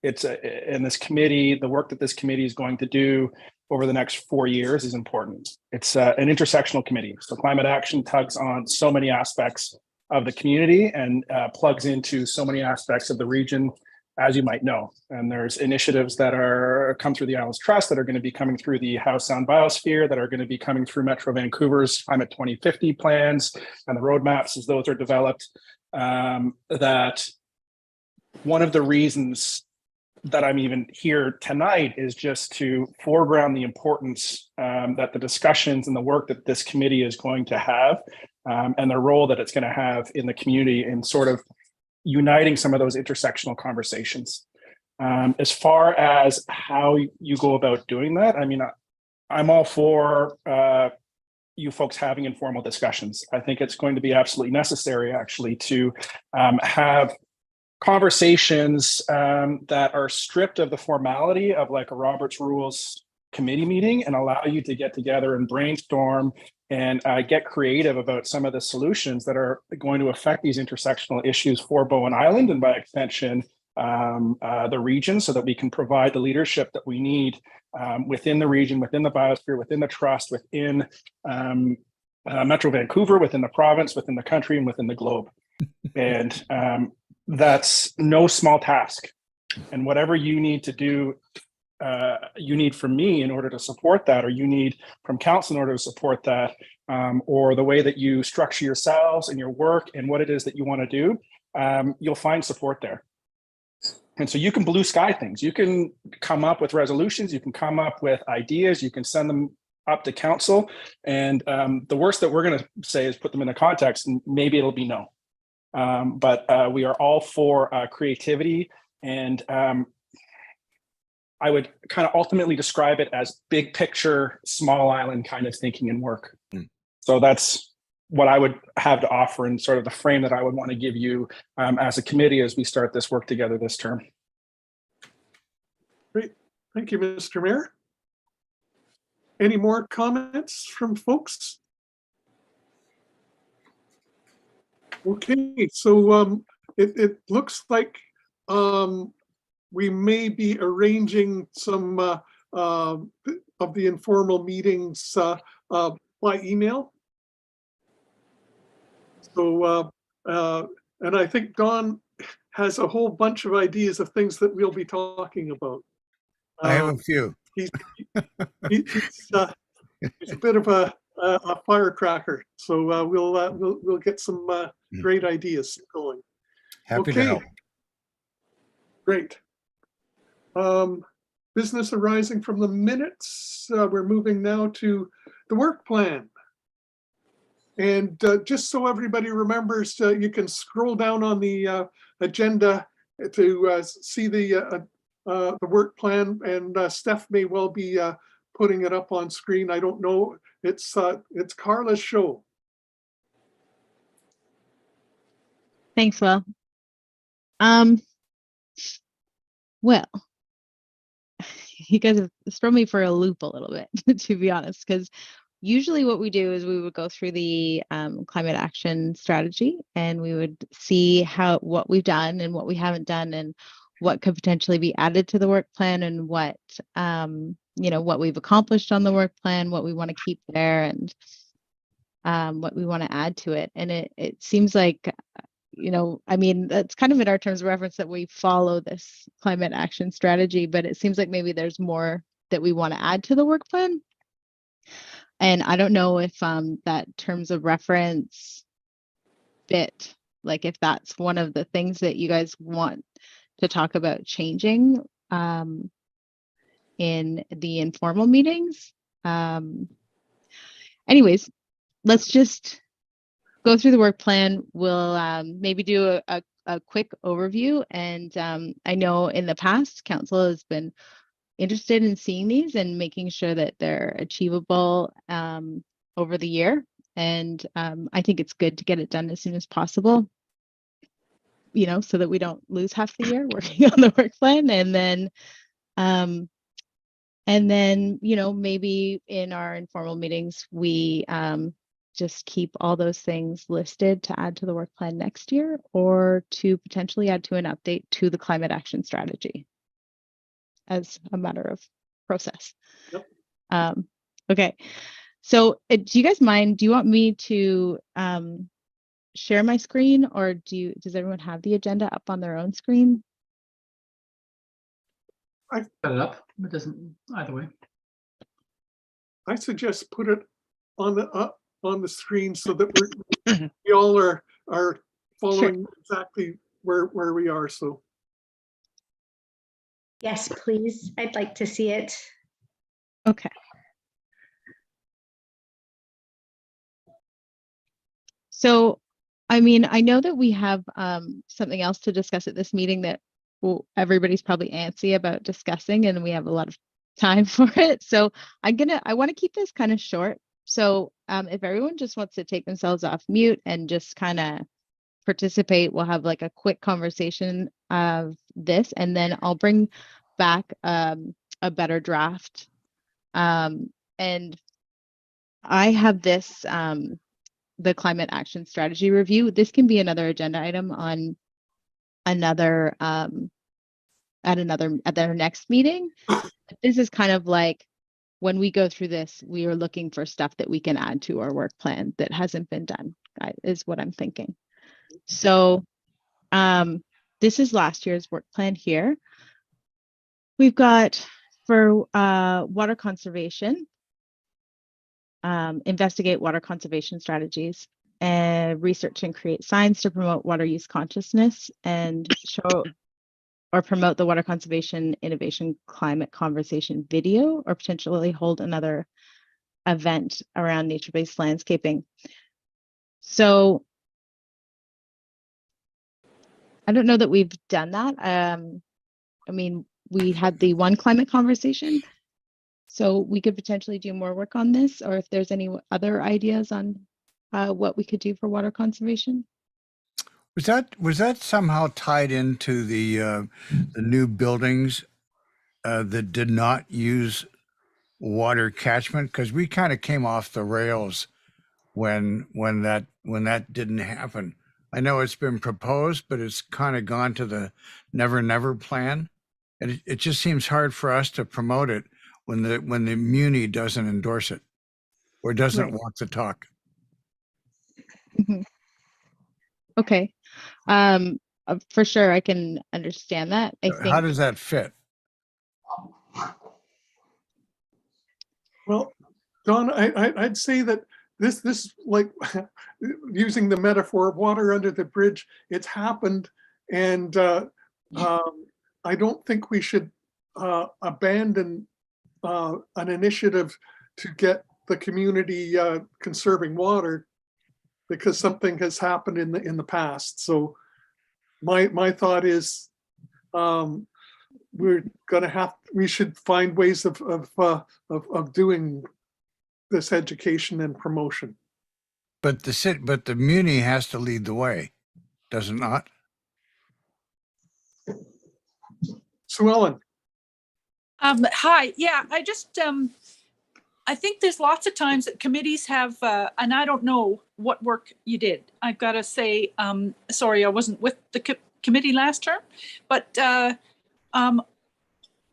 It's in this committee, the work that this committee is going to do over the next 4 years is important. It's an intersectional committee. So climate action tugs on so many aspects of the community and plugs into so many aspects of the region, as you might know. And there's initiatives that are come through the Islands Trust that are going to be coming through the Howe Sound Biosphere, that are going to be coming through Metro Vancouver's Climate 2050 plans and the roadmaps as those are developed. That one of the reasons that I'm even here tonight is just to foreground the importance that the discussions and the work that this committee is going to have and the role that it's going to have in the community in sort of uniting some of those intersectional conversations. As far as how you go about doing that, I mean, I'm all for you folks having informal discussions. I think it's going to be absolutely necessary actually to have conversations that are stripped of the formality of like a Robert's Rules committee meeting and allow you to get together and brainstorm and get creative about some of the solutions that are going to affect these intersectional issues for Bowen Island and by extension the region, so that we can provide the leadership that we need within the region, within the biosphere, within the trust, within Metro Vancouver, within the province, within the country, and within the globe. And that's no small task. And whatever you need to do, you need from me in order to support that, or you need from council in order to support that, or the way that you structure yourselves and your work and what it is that you want to do, you'll find support there. And so you can blue sky things. You can come up with resolutions. You can come up with ideas. You can send them up to council. And the worst that we're going to say is put them in a context, and maybe it'll be no. But we are all for creativity, and I would kind of ultimately describe it as big picture, small island kind of thinking and work. So that's what I would have to offer and sort of the frame that I would want to give you as a committee as we start this work together this term. Great. Thank you, Mr. Mayor. Any more comments from folks? Okay, so it looks like we may be arranging some of the informal meetings by email. So, and I think Don has a whole bunch of ideas of things that we'll be talking about. I have a few. He's a bit of a firecracker, so we'll get some great ideas going. Happy to help. Great. Business arising from the minutes. We're moving now to the work plan. And just so everybody remembers, you can scroll down on the agenda to see the work plan, and Steph may well be putting it up on screen. I don't know. It's Carla's show. Thanks, Will. Well, you guys have thrown me for a loop a little bit, to be honest, because usually what we do is we would go through the climate action strategy, and we would see what we've done and what we haven't done, and what could potentially be added to the work plan, and what what we've accomplished on the work plan, what we want to keep there, and what we want to add to it. And it seems like, I mean, that's kind of in our terms of reference that we follow this climate action strategy, but it seems like maybe there's more that we want to add to the work plan. And I don't know if that terms of reference bit, like if that's one of the things that you guys want to talk about changing in the informal meetings. Anyways, let's just go through the work plan. We'll maybe do a quick overview. And I know in the past, council has been interested in seeing these and making sure that they're achievable over the year. And I think it's good to get it done as soon as possible, you know, so that we don't lose half the year working on the work plan. And then, you know, maybe in our informal meetings, we just keep all those things listed to add to the work plan next year, or to potentially add to an update to the climate action strategy as a matter of process. Yep. Okay. So do you guys mind, do you want me to share my screen, or does everyone have the agenda up on their own screen? I put it up. It doesn't either way. I suggest put it on the screen so that we all are following exactly where we are. So Yes, please. I'd like to see it. Okay. So, I mean, I know that we have something else to discuss at this meeting that everybody's probably antsy about discussing, and we have a lot of time for it. So I want to keep this kind of short. So if everyone just wants to take themselves off mute and just kind of participate, we'll have like a quick conversation of this, and then I'll bring back a better draft. And I have this, the climate action strategy review. This can be another agenda item on another, at our next meeting. This is kind of like, when we go through this, we are looking for stuff that we can add to our work plan that hasn't been done, is what I'm thinking. So this is last year's work plan here. We've got for water conservation, investigate water conservation strategies, and research and create signs to promote water use consciousness, and show or promote the water conservation innovation climate conversation video, or potentially hold another event around nature-based landscaping. So I don't know that we've done that. I mean, we had the one climate conversation, so we could potentially do more work on this, or if there's any other ideas on what we could do for water conservation. Was that somehow tied into the new buildings that did not use water catchment? Because we kind of came off the rails when that didn't happen. I know it's been proposed, but it's kind of gone to the never plan, and it just seems hard for us to promote it when the Muni doesn't endorse it or doesn't want to talk. Mm-hmm. Okay. For sure, I can understand that. I think. How does that fit? well, Don, I'd say that this like using the metaphor of water under the bridge, it's happened, and I don't think we should abandon an initiative to get the community conserving water because something has happened in the past. So my thought is we should find ways of doing this education and promotion. But the Muni has to lead the way, does it not? Sue Ellen. Hi. Yeah, I just I think there's lots of times that committees have, and I don't know what work you did. I've got to say, sorry, I wasn't with the committee last term, but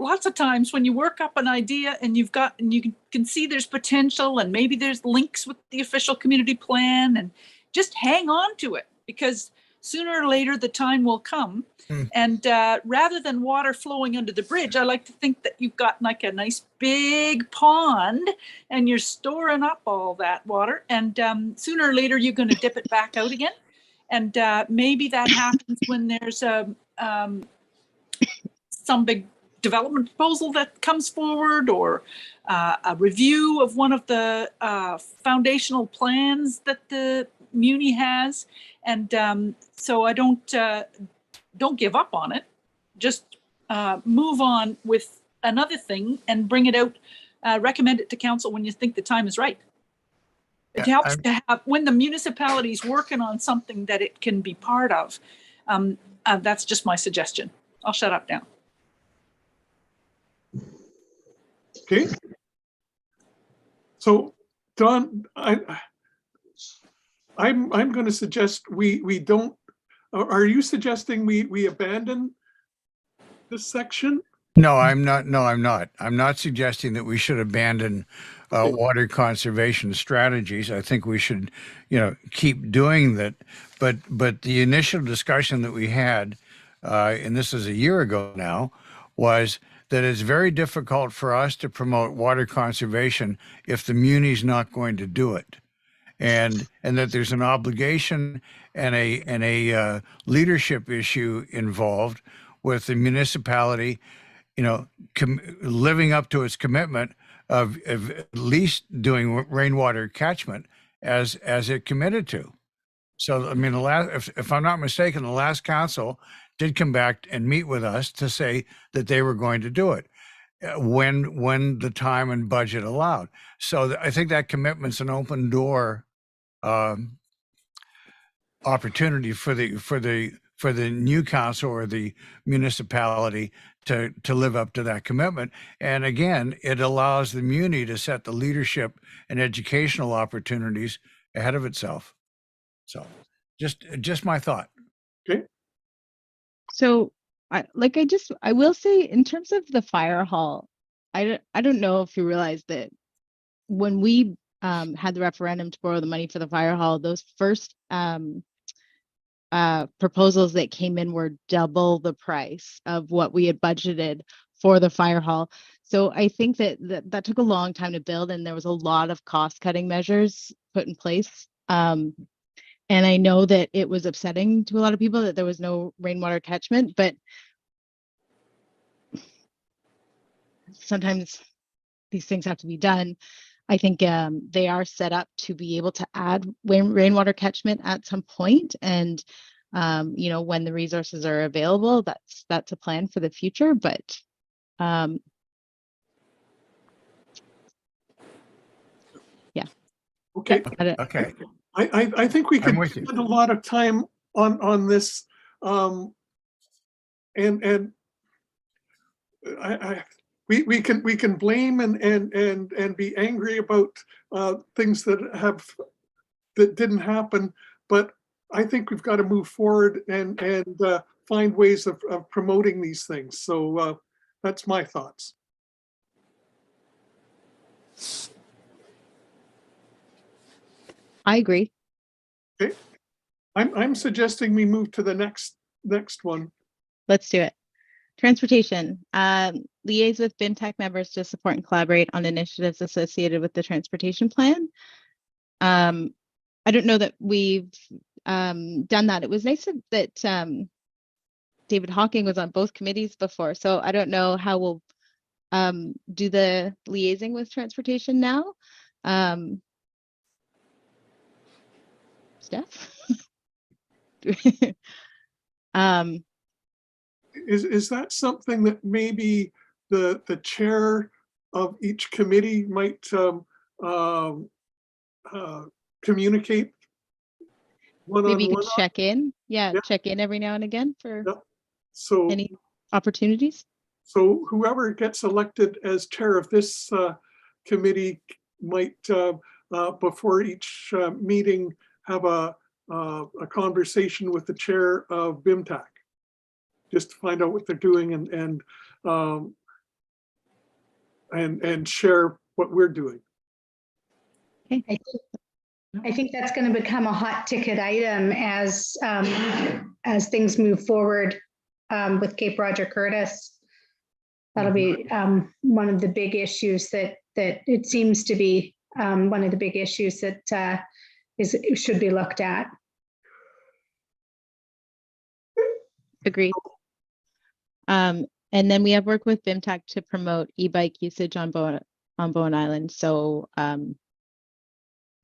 lots of times when you work up an idea and you can see there's potential, and maybe there's links with the official community plan, and just hang on to it, because sooner or later the time will come. And rather than water flowing under the bridge, I like to think that you've got like a nice big pond and you're storing up all that water, and sooner or later you're going to dip it back out again. And maybe that happens when there's some big development proposal that comes forward, or a review of one of the foundational plans that the Muni has. And so I don't give up on it. Just move on with another thing and bring it out, recommend it to council when you think the time is right. It helps to have, when the municipality's working on something that it can be part of. That's just my suggestion. I'll shut up now. Okay. So, Don, I'm going to suggest we don't. Are you suggesting we abandon this section? No, I'm not. No, I'm not. I'm not suggesting that we should abandon water conservation strategies. I think we should, keep doing that. But the initial discussion that we had, and this is a year ago now, was that it's very difficult for us to promote water conservation if the muni's not going to do it, and that there's an obligation and a leadership issue involved with the municipality, living up to its commitment of at least doing rainwater catchment as it committed to. So, I mean, if I'm not mistaken, the last council did come back and meet with us to say that they were going to do it when the time and budget allowed. So I think that commitment's an open door opportunity for the new council or the municipality to live up to that commitment. And again, it allows the muni to set the leadership and educational opportunities ahead of itself. So just my thought. Okay. So I will say, in terms of the fire hall, I don't know if you realize that when we had the referendum to borrow the money for the fire hall, those first proposals that came in were double the price of what we had budgeted for the fire hall. So I think that took a long time to build, and there was a lot of cost cutting measures put in place. And I know that it was upsetting to a lot of people that there was no rainwater catchment, but sometimes these things have to be done. I think they are set up to be able to add rainwater catchment at some point, and when the resources are available, that's a plan for the future. But yeah. Okay. Okay. I think we could with you. spend a lot of time on this, and we can blame and be angry about things that didn't happen, but I think we've got to move forward and find ways of promoting these things. So that's my thoughts. I agree. Okay, I'm suggesting we move to the next one. Let's do it. Transportation. Liaise with BIMTech members to support and collaborate on initiatives associated with the transportation plan. I don't know that we've done that. It was nice that David Hawking was on both committees before, so I don't know how we'll do the liaising with transportation now. Steph? Is that something that maybe the chair of each committee might communicate one-on-one? Maybe you could check in. Yeah, check in every now and again for any opportunities. So whoever gets elected as chair of this committee might, before each meeting, have a conversation with the chair of BIMTech, just to find out what they're doing and share what we're doing. Okay. I think that's going to become a hot ticket item as things move forward with Cape Roger Curtis. That'll be one of the big issues that it seems to be one of the big issues that should be looked at. Agreed. And then we have worked with BIMTech to promote e-bike usage on Bowen Island. So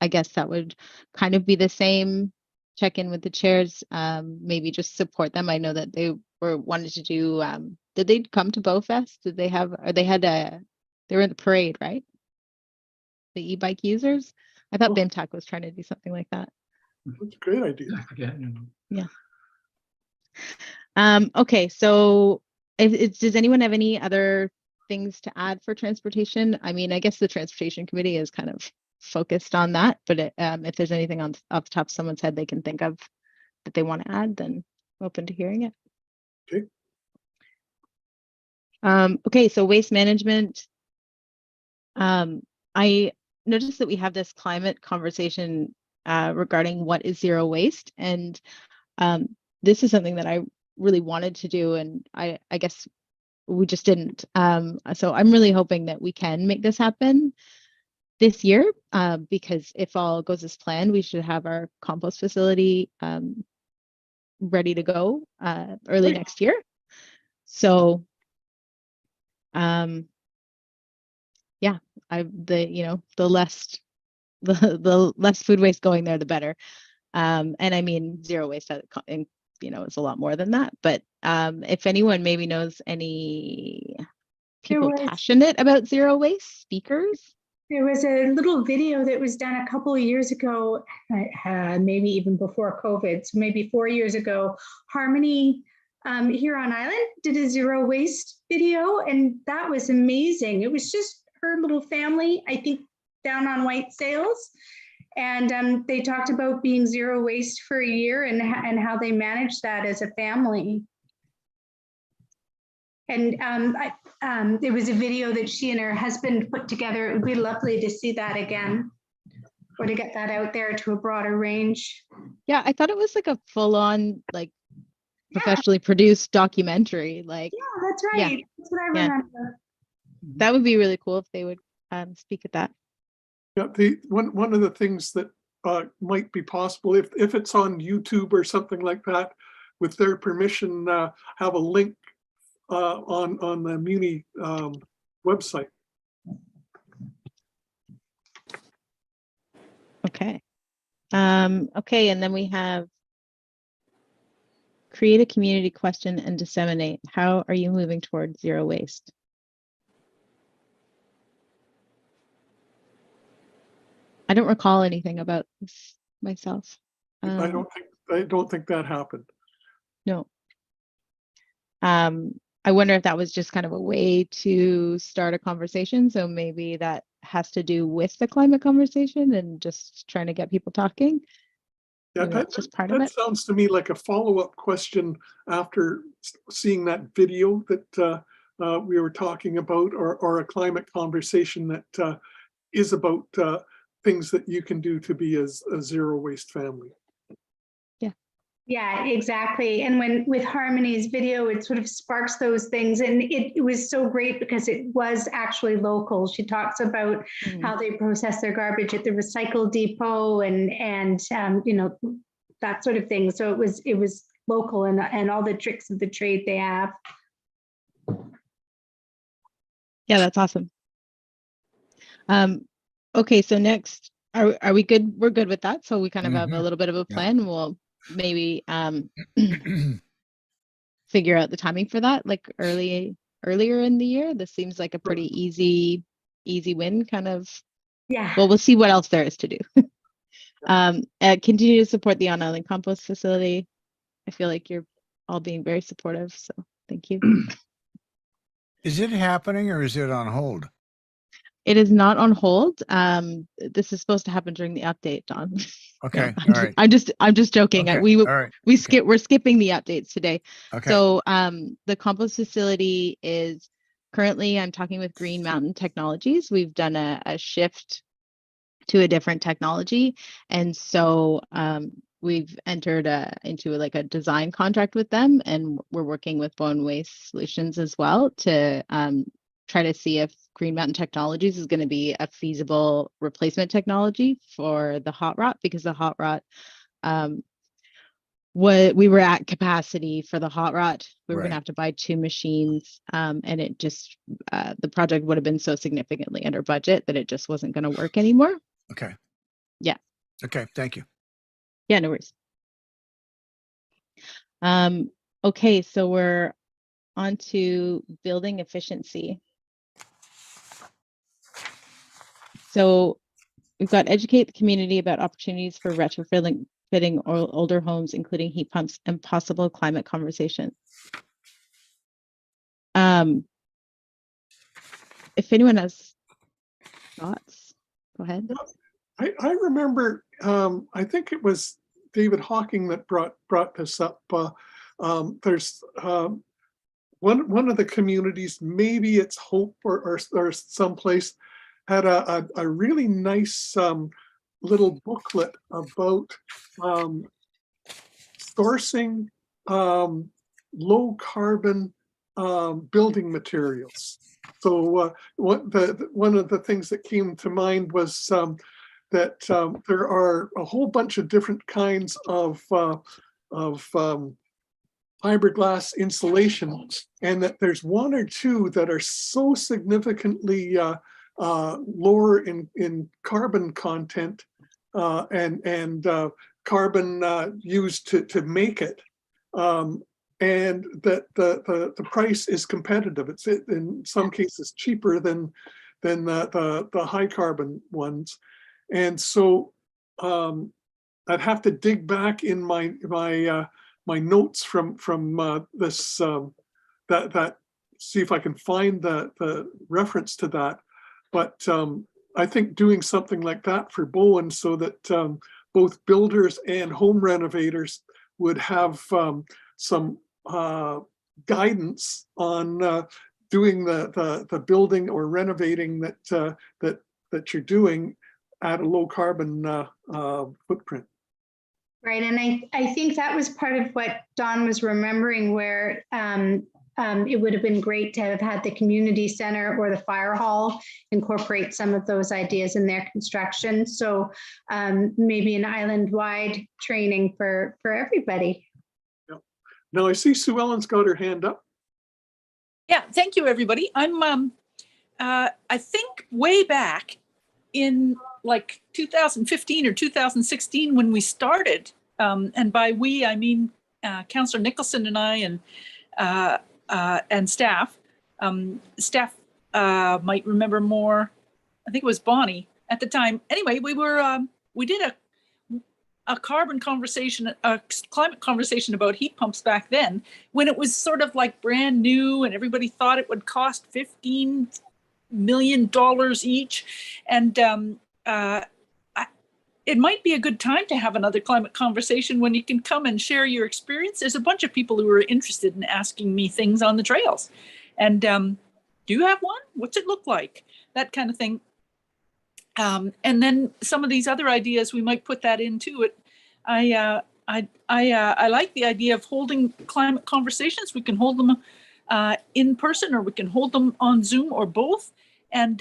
I guess that would kind of be the same. Check in with the chairs, maybe just support them. I know that they wanted to do. Did they come to BowFest? Did they have? Or they were in the parade, right? The e-bike users. I thought Oh. BIMTAC was trying to do something like that. That's a great idea. I forget. Yeah. Okay, so does anyone have any other things to add for transportation? I mean, I guess the transportation committee is kind of focused on that, but if there's anything off the top of someone's head they can think of that they want to add, then I'm open to hearing it. Okay. Okay, so waste management. I noticed that we have this climate conversation regarding what is zero waste, and this is something that I really wanted to do, and I guess we just didn't. So I'm really hoping that we can make this happen this year, because if all goes as planned, we should have our compost facility ready to go early next year. So yeah, the less food waste going there, the better. And I mean, zero waste, it's a lot more than that. But if anyone maybe knows any people passionate about zero waste speakers. There was a little video that was done a couple of years ago, maybe even before COVID, so maybe 4 years ago. Harmony here on Island did a zero waste video, and that was amazing. It was just her little family, I think, down on White Sails, and they talked about being zero waste for a year and how they managed that as a family. And it was a video that she and her husband put together. It would be lovely to see that again, or to get that out there to a broader range. Yeah, I thought it was like a full-on, like, professionally produced documentary. Like, yeah, that's right. Yeah. That's what I remember. That would be really cool if they would speak at that. Yeah, one of the things that might be possible if it's on YouTube or something like that, with their permission, have a link on the Muni website. Okay. Okay, and then we have create a community question and disseminate. How are you moving towards zero waste? I don't recall anything about this myself. I don't think that happened. No. I wonder if that was just kind of a way to start a conversation. So maybe that has to do with the climate conversation and just trying to get people talking. Yeah, that's just part of it. That sounds to me like a follow-up question after seeing that video that we were talking about, or a climate conversation that is about things that you can do to be a zero waste family. Yeah, exactly. And with Harmony's video, it sort of sparks those things. And it was so great because it was actually local. She talks about how they process their garbage at the recycle depot and that sort of thing. So it was local and all the tricks of the trade they have. Yeah, that's awesome. Okay, so next, are we good? We're good with that. So we kind of have a little bit of a plan. Yeah. We'll maybe figure out the timing for that, like earlier in the year. This seems like a pretty easy win, kind of. Yeah. Well, we'll see what else there is to do. Continue to support the on-island compost facility. I feel like you're all being very supportive, so thank you. Is it happening or is it on hold? It is not on hold. This is supposed to happen during the update, Don. Okay. No, all right. I'm just joking. Okay. We're skipping the updates today. Okay. So the compost facility is currently, I'm talking with Green Mountain Technologies. We've done a shift to a different technology. And so we've entered into a design contract with them, and we're working with Bone Waste Solutions as well to try to see if Green Mountain Technologies is going to be a feasible replacement technology for the hot rot, because the hot rot, we were at capacity for the hot rot. We were going to have to buy 2 machines, and it just, the project would have been so significantly under budget that it just wasn't going to work anymore. Okay. Yeah. Okay, thank you. Yeah, no worries. Okay, so we're on to building efficiency. So we've got educate the community about opportunities for retrofitting older homes, including heat pumps and possible climate conversation. If anyone has thoughts, go ahead. I remember, I think it was David Hawking that brought this up. There's one of the communities, maybe it's Hope or someplace, had a really nice little booklet about sourcing low carbon building materials. So one of the things that came to mind was that there are a whole bunch of different kinds of fiberglass insulation, and that there's one or two that are so significantly lower in carbon content and carbon used to make it, and that the price is competitive. It's in some cases cheaper than the high carbon ones. And so I'd have to dig back in my notes from this that see if I can find the reference to that. But I think doing something like that for Bowen, so that both builders and home renovators would have some guidance on doing the building or renovating that you're doing at a low carbon footprint. Right, and I think that was part of what Don was remembering, where it would have been great to have had the community center or the fire hall incorporate some of those ideas in their construction. So maybe an island-wide training for everybody. Yep. Now I see Sue Ellen's got her hand up. Yeah, thank you, everybody. I'm I think way back in like 2015 or 2016 when we started, and by we I mean Councillor Nicholson and I and staff. Staff might remember more. I think it was Bonnie at the time. Anyway, we did a carbon conversation, a climate conversation about heat pumps back then, when it was sort of like brand new and everybody thought it would cost $15 million each. And it might be a good time to have another climate conversation when you can come and share your experience. There's a bunch of people who are interested in asking me things on the trails. And do you have one? What's it look like? That kind of thing. And then some of these other ideas, we might put that into it. I like the idea of holding climate conversations. We can hold them in person, or we can hold them on Zoom, or both. And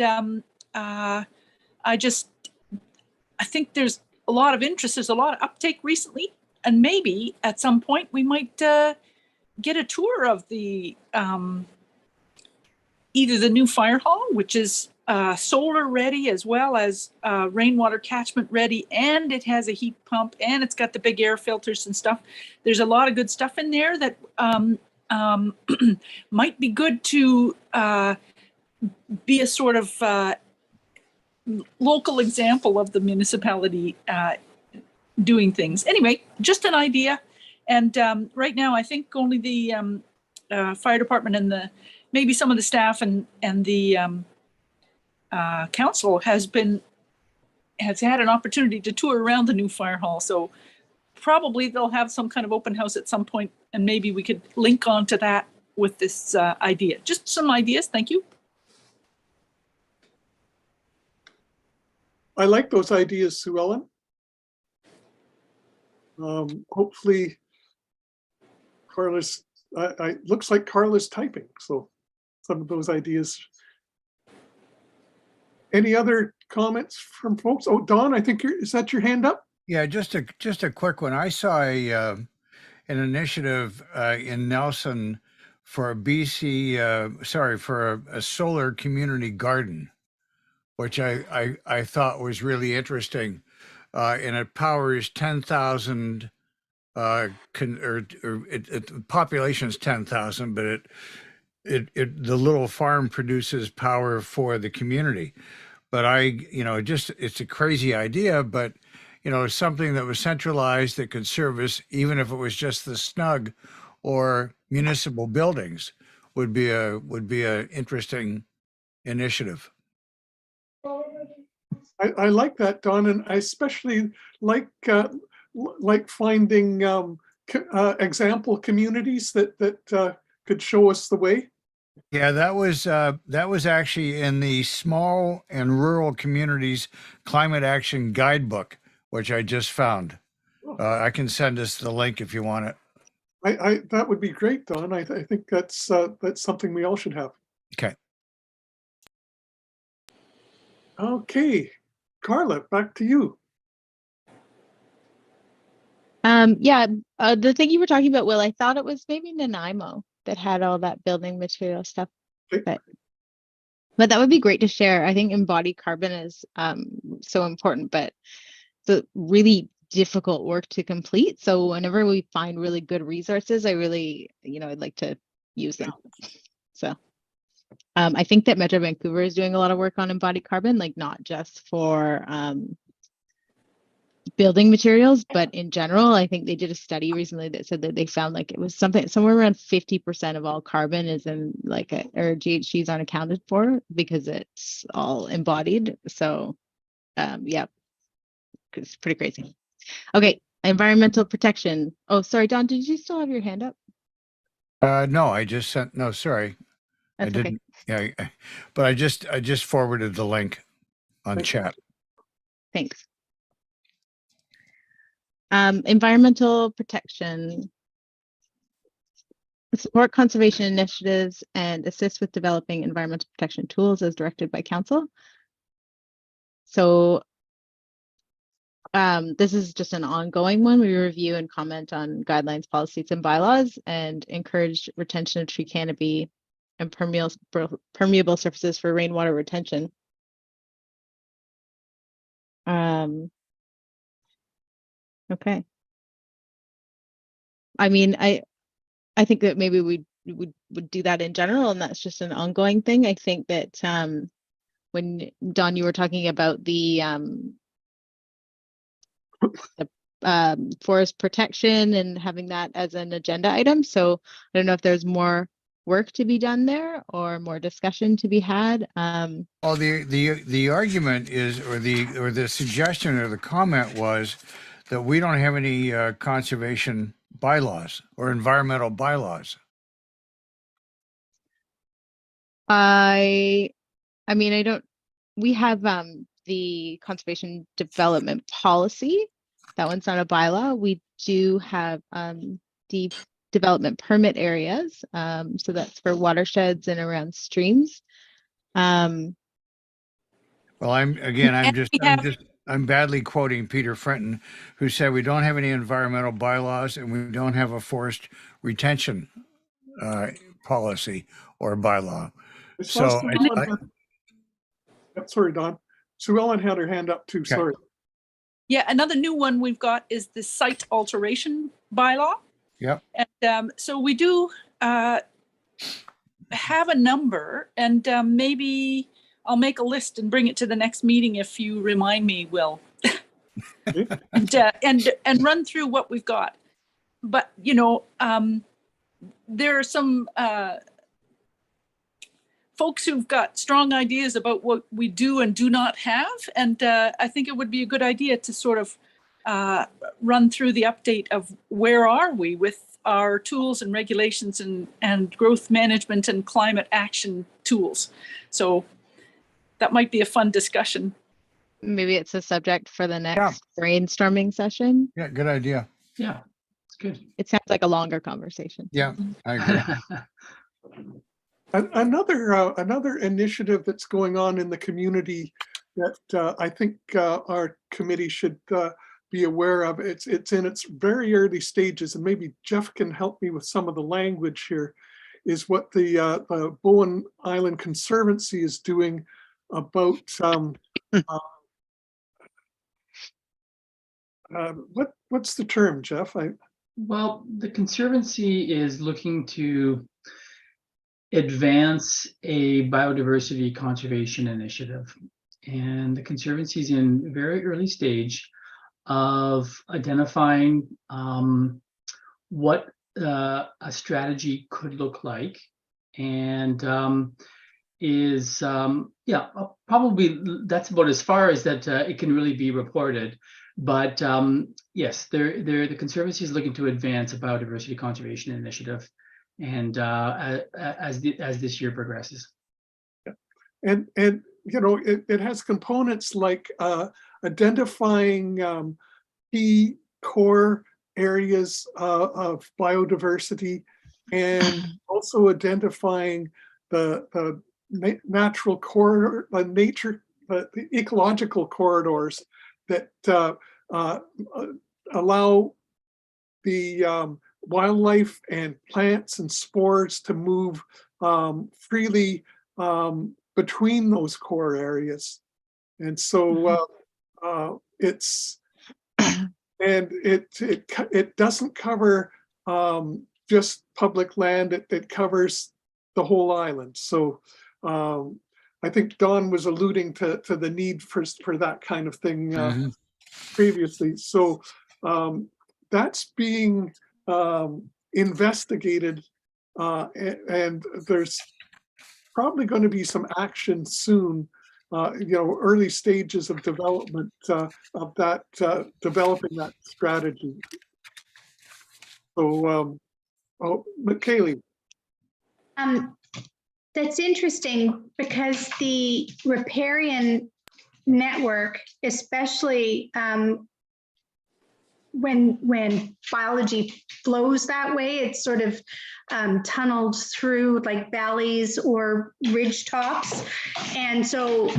I think there's a lot of interest. There's a lot of uptake recently, and maybe at some point we might get a tour of the either the new fire hall, which is solar ready as well as rainwater catchment ready, and it has a heat pump, and it's got the big air filters and stuff. There's a lot of good stuff in there that might be good to be a sort of local example of the municipality doing things. Anyway, just an idea. And right now, I think only the fire department and maybe some of the staff and the council has had an opportunity to tour around the new fire hall. So probably they'll have some kind of open house at some point, and maybe we could link on to that with this idea. Just some ideas. Thank you. I like those ideas, Sue Ellen. Hopefully, Carla's, looks like Carla's typing, so some of those ideas. Any other comments from folks? Oh, Don, I think is that your hand up? Yeah, just a quick one. I saw an initiative in Nelson for a solar community garden, which I thought was really interesting, and it powers 10,000. The population is 10,000, but the little farm produces power for the community. but it's a crazy idea, but something that was centralized that could service, even if it was just the snug or municipal buildings, would be a interesting initiative. I like that, Don, and I especially like finding example communities that could show us the way. Yeah, that was actually in the Small and Rural Communities Climate Action Guidebook, which I just found. I can send us the link if you want it. That would be great, Don. I think that's something we all should have. Okay. Okay, Carla, back to you. Yeah, the thing you were talking about, Will, I thought it was maybe Nanaimo that had all that building material stuff, but that would be great to share. I think embodied carbon is so important, but it's really difficult work to complete. So whenever we find really good resources, I really, I'd like to use them. So I think that Metro Vancouver is doing a lot of work on embodied carbon, like not just for building materials, but in general. I think they did a study recently that said that they found like it was somewhere around 50% of all carbon is in or GHG is unaccounted for because it's all embodied. So yeah, it's pretty crazy. Okay, environmental protection. Oh, sorry, Don, did you still have your hand up? No, I just sent. No, sorry, That's I didn't. Okay. Yeah, but I just forwarded the link on chat. Thanks. Environmental protection. Support conservation initiatives and assist with developing environmental protection tools as directed by council. So this is just an ongoing one. We review and comment on guidelines, policies, and bylaws and encourage retention of tree canopy and permeable surfaces for rainwater retention. Okay. I mean, I think that maybe we would do that in general, and that's just an ongoing thing. I think that when Don, you were talking about the forest protection and having that as an agenda item. So I don't know if there's more work to be done there or more discussion to be had. Well, the argument is, or the suggestion or the comment was that we don't have any conservation bylaws or environmental bylaws. I mean, I don't. We have the conservation development policy. That one's not a bylaw. We do have deep development permit areas. So that's for watersheds and around streams. Well, I'm badly quoting Peter Frenton, who said we don't have any environmental bylaws and we don't have a forest retention policy or bylaw. So sorry, Don. Sue Ellen had her hand up too. Okay. Sorry. Yeah, another new one we've got is the site alteration bylaw. Yep. And so we do have a number, and maybe I'll make a list and bring it to the next meeting if you remind me, Will. and run through what we've got. But there are some folks who've got strong ideas about what we do and do not have. And I think it would be a good idea to sort of run through the update of where are we with our tools and regulations and growth management and climate action tools. So that might be a fun discussion. Maybe it's a subject for the next brainstorming session. Yeah, good idea. Yeah, it's good. It sounds like a longer conversation. Yeah, I agree. Another initiative that's going on in the community that I think our committee should be aware of. It's in its very early stages, and maybe Jeff can help me with some of the language here. Is what the Bowen Island Conservancy is doing about what's the term, Jeff? Well, the Conservancy is looking to advance a biodiversity conservation initiative. and the Conservancy is in very early stage of identifying what a strategy could look like, and probably that's about as far as that it can really be reported. But yes, the Conservancy is looking to advance a biodiversity conservation initiative, and as this year progresses. And you know, it has components like identifying key core areas of biodiversity, and also identifying the natural corridor, the ecological corridors that allow the wildlife and plants and spores to move freely between those core areas. And so it's, and it doesn't cover just public land, it covers the whole island. So I think Don was alluding to the need for that kind of thing previously. So that's being investigated, and there's probably going to be some action soon, you know, early stages of development of that, developing that strategy. So, Kaylee. That's interesting, because the riparian network, especially when biology flows that way, it's sort of tunneled through like valleys or ridge tops. And so,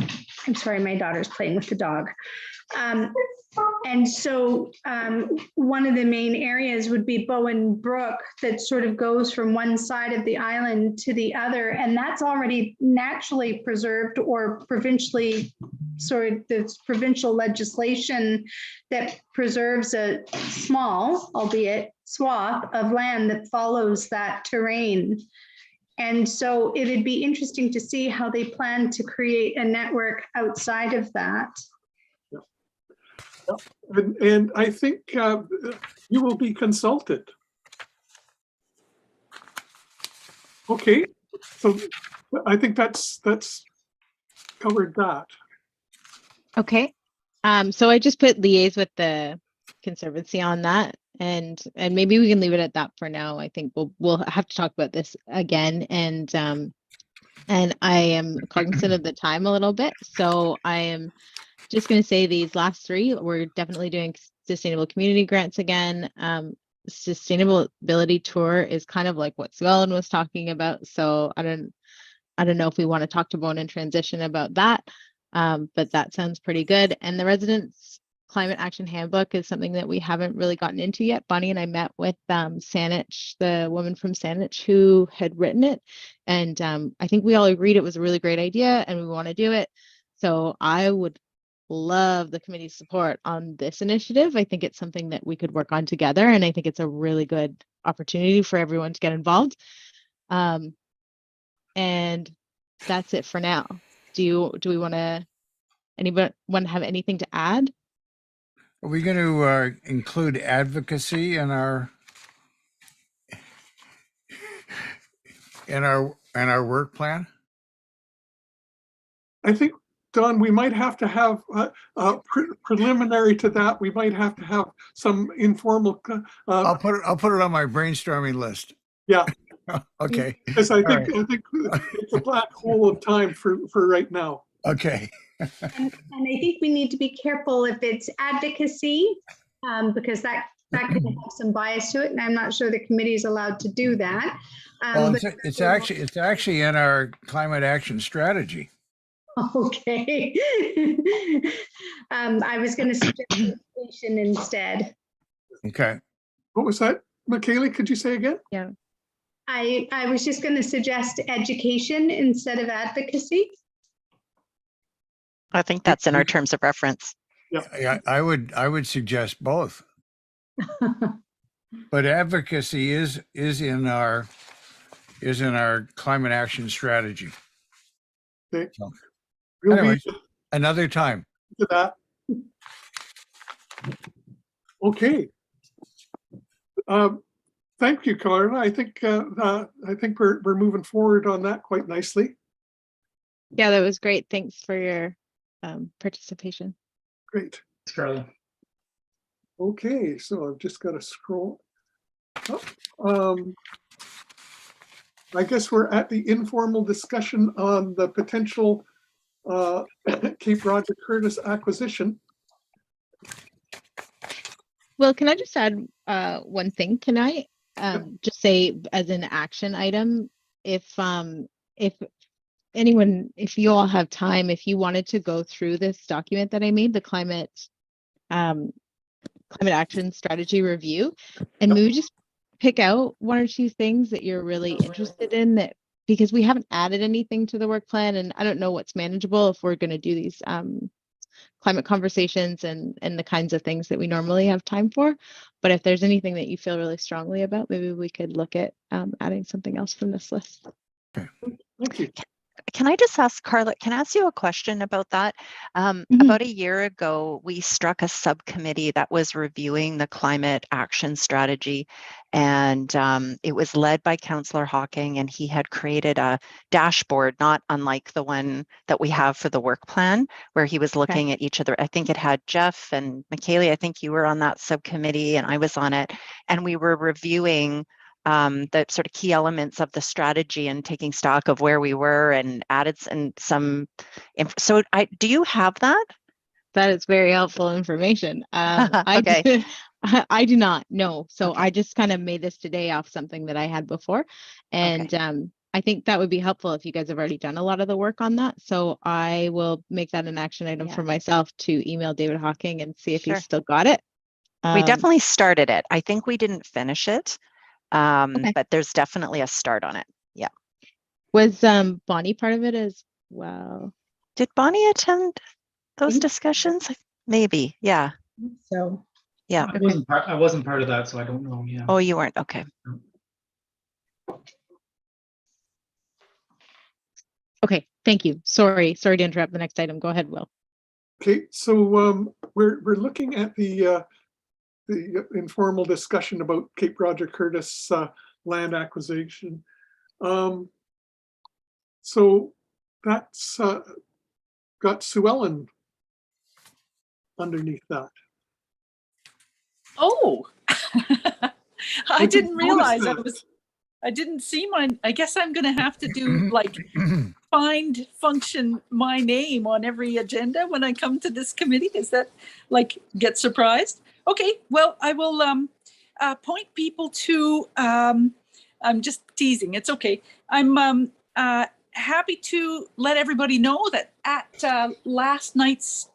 I'm sorry, my daughter's playing with the dog. And so one of the main areas would be Bowen Brook, that sort of goes from one side of the island to the other. And that's already naturally preserved, or provincially, there's provincial legislation that preserves a small, albeit swath of land that follows that terrain. And so it'd be interesting to see how they plan to create a network outside of that. And I think you will be consulted. Okay, so I think that's covered that. Okay. So I just put liaise with the Conservancy on that, and maybe we can leave it at that for now. I think we'll have to talk about this again, and I am cognizant of the time a little bit, so I am just going to say these last three, we're definitely doing sustainable community grants again. Sustainability tour is kind of like what Sue Ellen was talking about. So I don't know if we want to talk to Bone and Transition about that, but that sounds pretty good. And the Residents Climate Action Handbook is something that we haven't really gotten into yet. Bonnie and I met with Saanich, the woman from Saanich who had written it. And I think we all agreed it was a really great idea and we want to do it. So I would love the committee's support on this initiative. I think it's something that we could work on together, and I think it's a really good opportunity for everyone to get involved. And that's it for now. Do we want to, anybody want to have anything to add? Are we going to include advocacy in our work plan? I think, Don, we might have to have preliminary to that. We might have to have some informal. I'll put it on my brainstorming list. Yeah. Okay. Because I think it's a black hole of time for right now. Okay. and I think we need to be careful if it's advocacy, because that could have some bias to it, and I'm not sure the committee is allowed to do that. Well, it's actually in our climate action strategy. Okay. I was going to suggest education instead. Okay. What was that, Michaela? Could you say again? Yeah. I was just going to suggest education instead of advocacy. I think that's in our terms of reference. Yeah, I would suggest both. But advocacy is in our climate action strategy. Okay. So, anyways, Another time. To that. Okay. Thank you, Carla. I think we're moving forward on that quite nicely. Yeah, that was great. Thanks for your participation. Great. Thanks, Carla. Okay, so I've just got to scroll up. I guess we're at the informal discussion on the potential Cape Roger Curtis acquisition. Well, can I just add one thing? Can I just say as an action item, if anyone, if you all have time, if you wanted to go through this document that I made, the climate action strategy review, and maybe just pick out one or two things that you're really interested in, that because we haven't added anything to the work plan, and I don't know what's manageable if we're going to do these climate conversations and the kinds of things that we normally have time for. But if there's anything that you feel really strongly about, maybe we could look at adding something else from this list. Thank you. Can I just ask, Carla, can I ask you a question about that? About a year ago, we struck a subcommittee that was reviewing the climate action strategy, and it was led by Councillor Hawking, and he had created a dashboard, not unlike the one that we have for the work plan, where he was looking at each other. I think it had Jeff and Michaeli, I think you were on that subcommittee, and I was on it, and we were reviewing the sort of key elements of the strategy and taking stock of where we were, and added some. So do you have that? That is very helpful information. Okay. I do not know. So I just kind of made this today off something that I had before. And I think that would be helpful if you guys have already done a lot of the work on that. So I will make that an action item for myself to email David Hawking and see if he's still got it. We definitely started it. I think we didn't finish it. But there's definitely a start on it. Yeah. Was Bonnie part of it as well? Did Bonnie attend those discussions? Maybe. Yeah. So yeah. I wasn't part of that, so I don't know. Yeah. Oh, you weren't. Okay. Okay. Thank you. Sorry to interrupt. The next item. Go ahead, Will. Okay, so we're looking at the informal discussion about Cape Roger Curtis land acquisition. So that's got Sue Ellen underneath that. Oh, I didn't realize that. I didn't see mine. I guess I'm going to have to do like find function my name on every agenda when I come to this committee. Is that like get surprised? Okay, well, I will point people to, I'm just teasing, it's okay. I'm happy to let everybody know that at last night's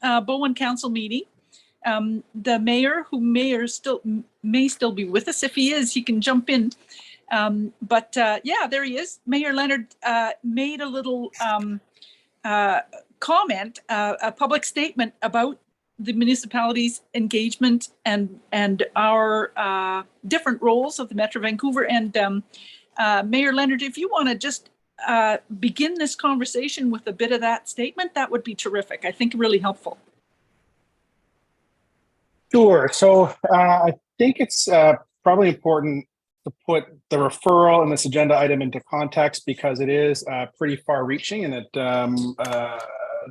Bowen Council meeting, the mayor, who may still be with us. If he is, he can jump in. But yeah, there he is. Mayor Leonard made a little comment, a public statement about the municipality's engagement and our different roles of the Metro Vancouver. And Mayor Leonard, if you want to just begin this conversation with a bit of that statement, that would be terrific. I think really helpful. Sure. So I think it's probably important to put the referral and this agenda item into context, because it is pretty far reaching, and it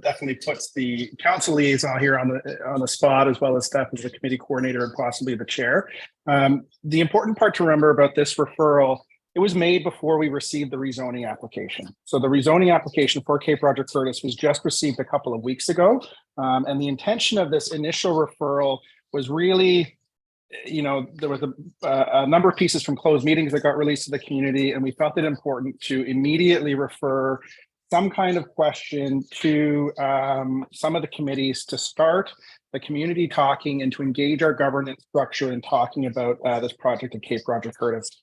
definitely puts the council liaison here on the spot, as well as Steph as the committee coordinator and possibly the chair. The important part to remember about this referral, it was made before we received the rezoning application. So the rezoning application for Cape Roger Curtis was just received a couple of weeks ago. And the intention of this initial referral was really, there was a number of pieces from closed meetings that got released to the community, and we felt it important to immediately refer some kind of question to some of the committees to start the community talking and to engage our governance structure in talking about this project at Cape Roger Curtis.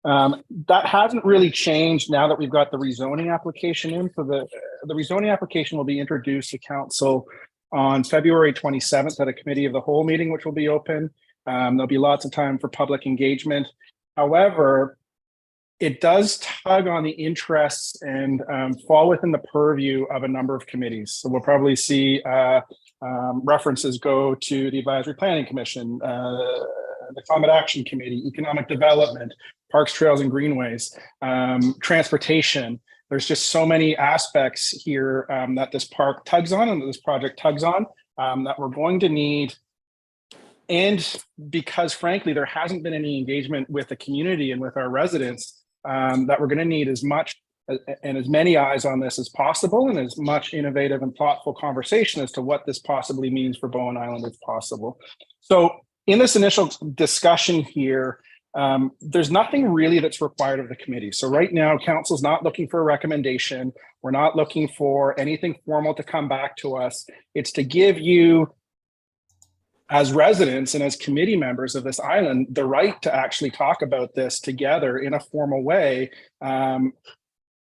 That hasn't really changed now that we've got the rezoning application in. So the rezoning application will be introduced to council on February 27th at a committee of the whole meeting, which will be open. There'll be lots of time for public engagement. However, it does tug on the interests and fall within the purview of a number of committees. So we'll probably see references go to the Advisory Planning Commission, the Climate Action Committee, Economic Development, Parks, Trails, and Greenways, Transportation. There's just so many aspects here that this park tugs on and that this project tugs on that we're going to need. And because frankly, there hasn't been any engagement with the community and with our residents, that we're going to need as much and as many eyes on this as possible, and as much innovative and thoughtful conversation as to what this possibly means for Bowen Island as possible. So in this initial discussion here, there's nothing really that's required of the committee. So right now, council's not looking for a recommendation. We're not looking for anything formal to come back to us. It's to give you, as residents and as committee members of this island, the right to actually talk about this together in a formal way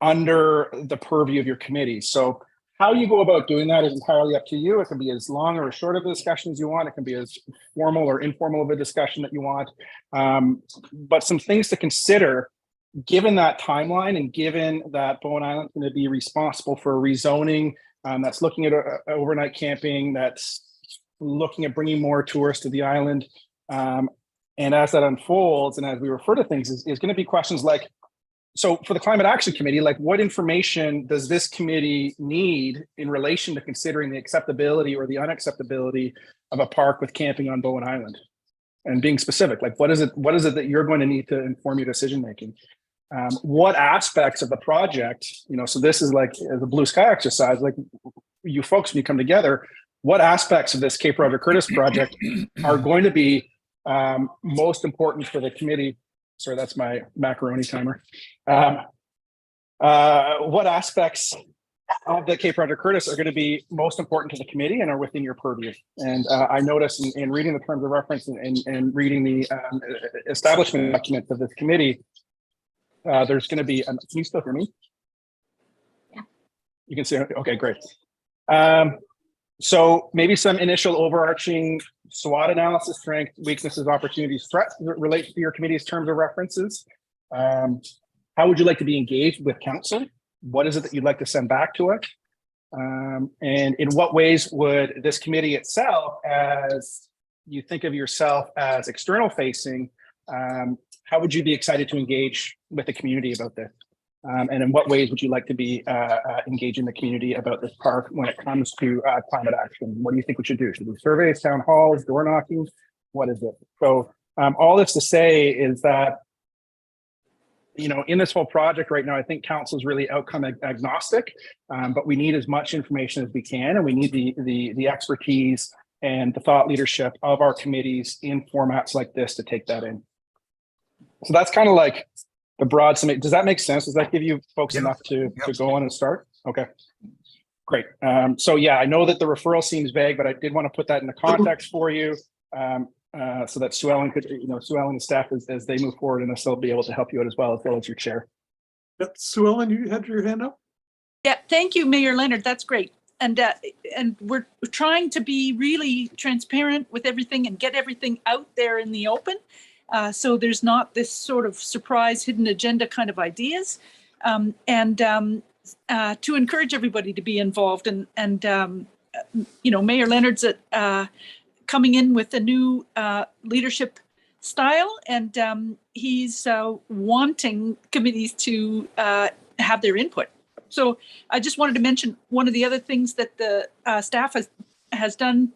under the purview of your committee. So how you go about doing that is entirely up to you. It can be as long or as short of a discussion as you want. It can be as formal or informal of a discussion that you want. But some things to consider, given that timeline and given that Bowen Island is going to be responsible for rezoning, that's looking at overnight camping, that's looking at bringing more tourists to the island. And as that unfolds and as we refer to things is going to be questions like, so for the Climate Action Committee, like what information does this committee need in relation to considering the acceptability or the unacceptability of a park with camping on Bowen Island? And being specific, like what is it that you're going to need to inform your decision making? What aspects of the project, so this is like the blue sky exercise, like you folks, when you come together, what aspects of this Cape Roger Curtis project are going to be most important for the committee? Sorry, that's my macaroni timer. What aspects of the Cape Roger Curtis are going to be most important to the committee and are within your purview? And I noticed in reading the terms of reference and reading the establishment documents of this committee, there's going to be, can you still hear me? Yeah. You can see, okay, great. So maybe some initial overarching SWOT analysis, strengths, weaknesses, opportunities, threats relate to your committee's terms of references. How would you like to be engaged with council? What is it that you'd like to send back to it? And in what ways would this committee itself, as you think of yourself as external facing, how would you be excited to engage with the community about this? And in what ways would you like to be engaging the community about this park when it comes to climate action? What do you think we should do? Should we do surveys, town halls, door knocking? What is it? So all this to say is that, in this whole project right now, I think council is really outcome agnostic, but we need as much information as we can, and we need the expertise and the thought leadership of our committees in formats like this to take that in. So that's kind of like the broad summary. Does that make sense? Does that give you folks enough to go on and start? Okay, great. So yeah, I know that the referral seems vague, but I did want to put that in the context for you so that Sue Ellen could, Sue Ellen and staff as they move forward, and they'll be able to help you out as well as your chair. Yep. Sue Ellen, you had your hand up? Yeah, thank you, Mayor Leonard. That's great. And we're trying to be really transparent with everything and get everything out there in the open. So there's not this sort of surprise hidden agenda kind of ideas, and to encourage everybody to be involved. And Mayor Leonard's coming in with a new leadership style, and he's wanting committees to have their input. So I just wanted to mention one of the other things that the staff has done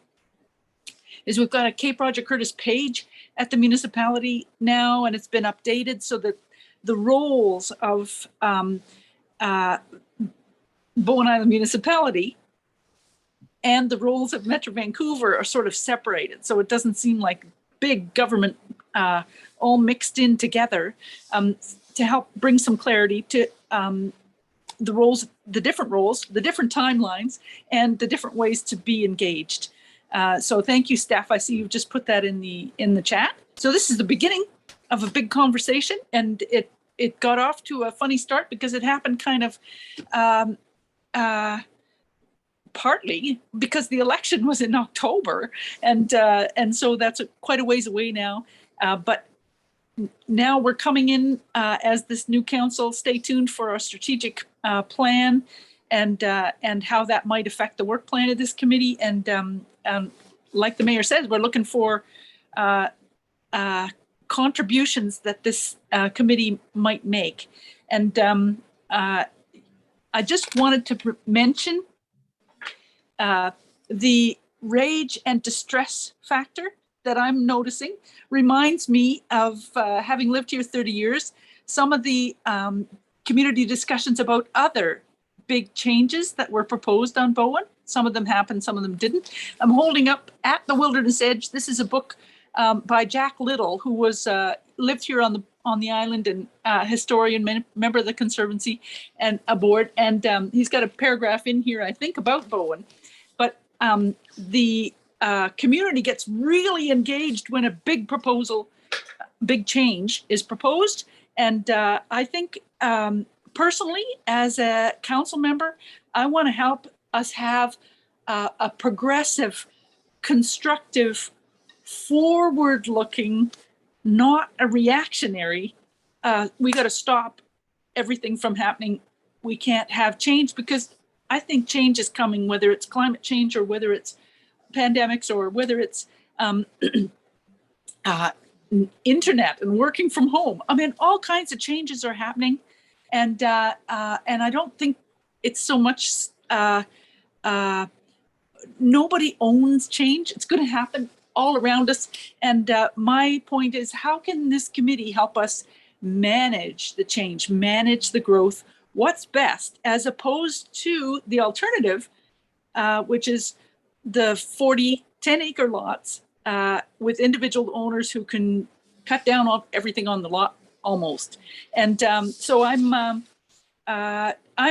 is we've got a Cape Roger Curtis page at the municipality now, and it's been updated so that the roles of Bowen Island Municipality and the roles of Metro Vancouver are sort of separated. So it doesn't seem like big government all mixed in together, to help bring some clarity to the roles, the different timelines, and the different ways to be engaged. So thank you, staff. I see you've just put that in the chat. So this is the beginning of a big conversation, and it got off to a funny start because it happened kind of partly because the election was in October, and so that's quite a ways away now. But now we're coming in as this new council. Stay tuned for our strategic plan and how that might affect the work plan of this committee. And like the mayor says, we're looking for contributions that this committee might make. And I just wanted to mention the rage and distress factor that I'm noticing reminds me of having lived here 30 years, some of the community discussions about other big changes that were proposed on Bowen. Some of them happened, some of them didn't. I'm holding up At the Wilderness Edge. This is a book by Jack Little, who was lived here on the island and historian, member of the Conservancy and a board. And he's got a paragraph in here, I think, about Bowen. But the community gets really engaged when a big proposal, big change is proposed. And I think personally, as a council member, I want to help us have a progressive, constructive, forward-looking, not a reactionary. We got to stop everything from happening. We can't have change because I think change is coming, whether it's climate change or whether it's pandemics or whether it's internet and working from home. I mean, all kinds of changes are happening, and I don't think it's so much. Nobody owns change. It's going to happen all around us. And my point is, how can this committee help us manage the change, manage the growth? What's best, as opposed to the alternative, which is the 40 10-acre lots with individual owners who can cut down on everything on the lot almost. And so I'm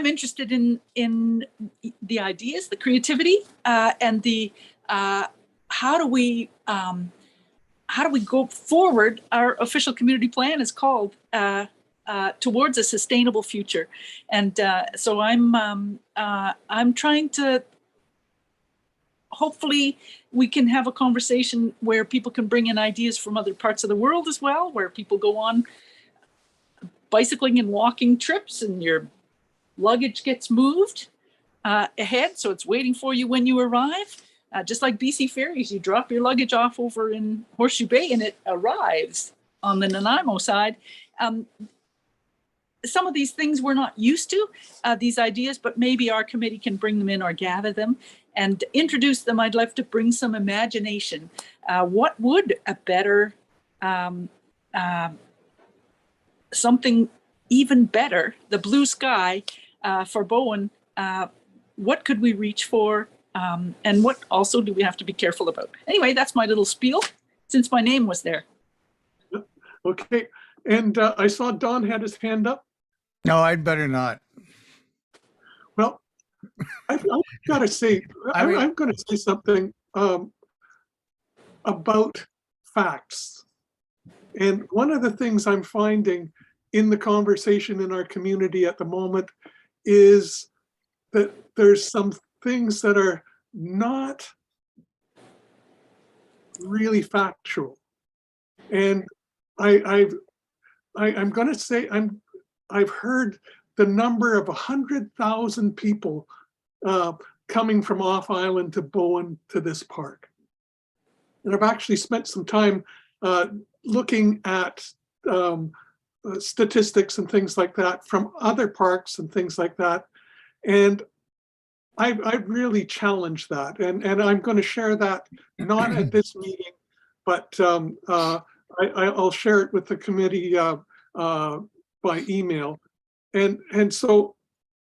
interested in the ideas, the creativity, and the how do we go forward? Our official community plan is called Towards a Sustainable Future, and so I'm trying to. Hopefully, we can have a conversation where people can bring in ideas from other parts of the world as well, where people go on bicycling and walking trips, and your luggage gets moved ahead, so it's waiting for you when you arrive. Just like BC Ferries, you drop your luggage off over in Horseshoe Bay and it arrives on the Nanaimo side. Some of these things we're not used to, these ideas, but maybe our committee can bring them in or gather them and introduce them. I'd love to bring some imagination. What would a better, something even better, the blue sky for Bowen, what could we reach for? And what also do we have to be careful about? Anyway, that's my little spiel since my name was there. Okay. And I saw Don had his hand up. No, I'd better not. Well, I've got to say, I'm going to say something about facts. And one of the things I'm finding in the conversation in our community at the moment is that there's some things that are not really factual. And I'm going to say I've heard the number of 100,000 people coming from off island to Bowen to this park. And I've actually spent some time looking at statistics and things like that from other parks and things like that. And I've really challenged that. And I'm going to share that not at this meeting, but I'll share it with the committee by email. And so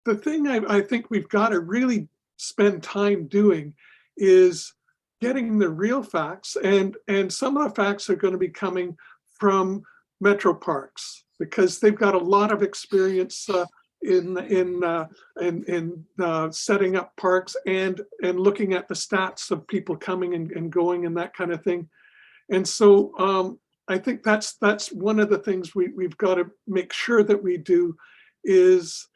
the thing I think we've got to really spend time doing is getting the real facts, and some of the facts are going to be coming from Metro Parks because they've got a lot of experience in setting up parks and looking at the stats of people coming and going and that kind of thing. And so I think that's one of the things we've got to make sure that we do is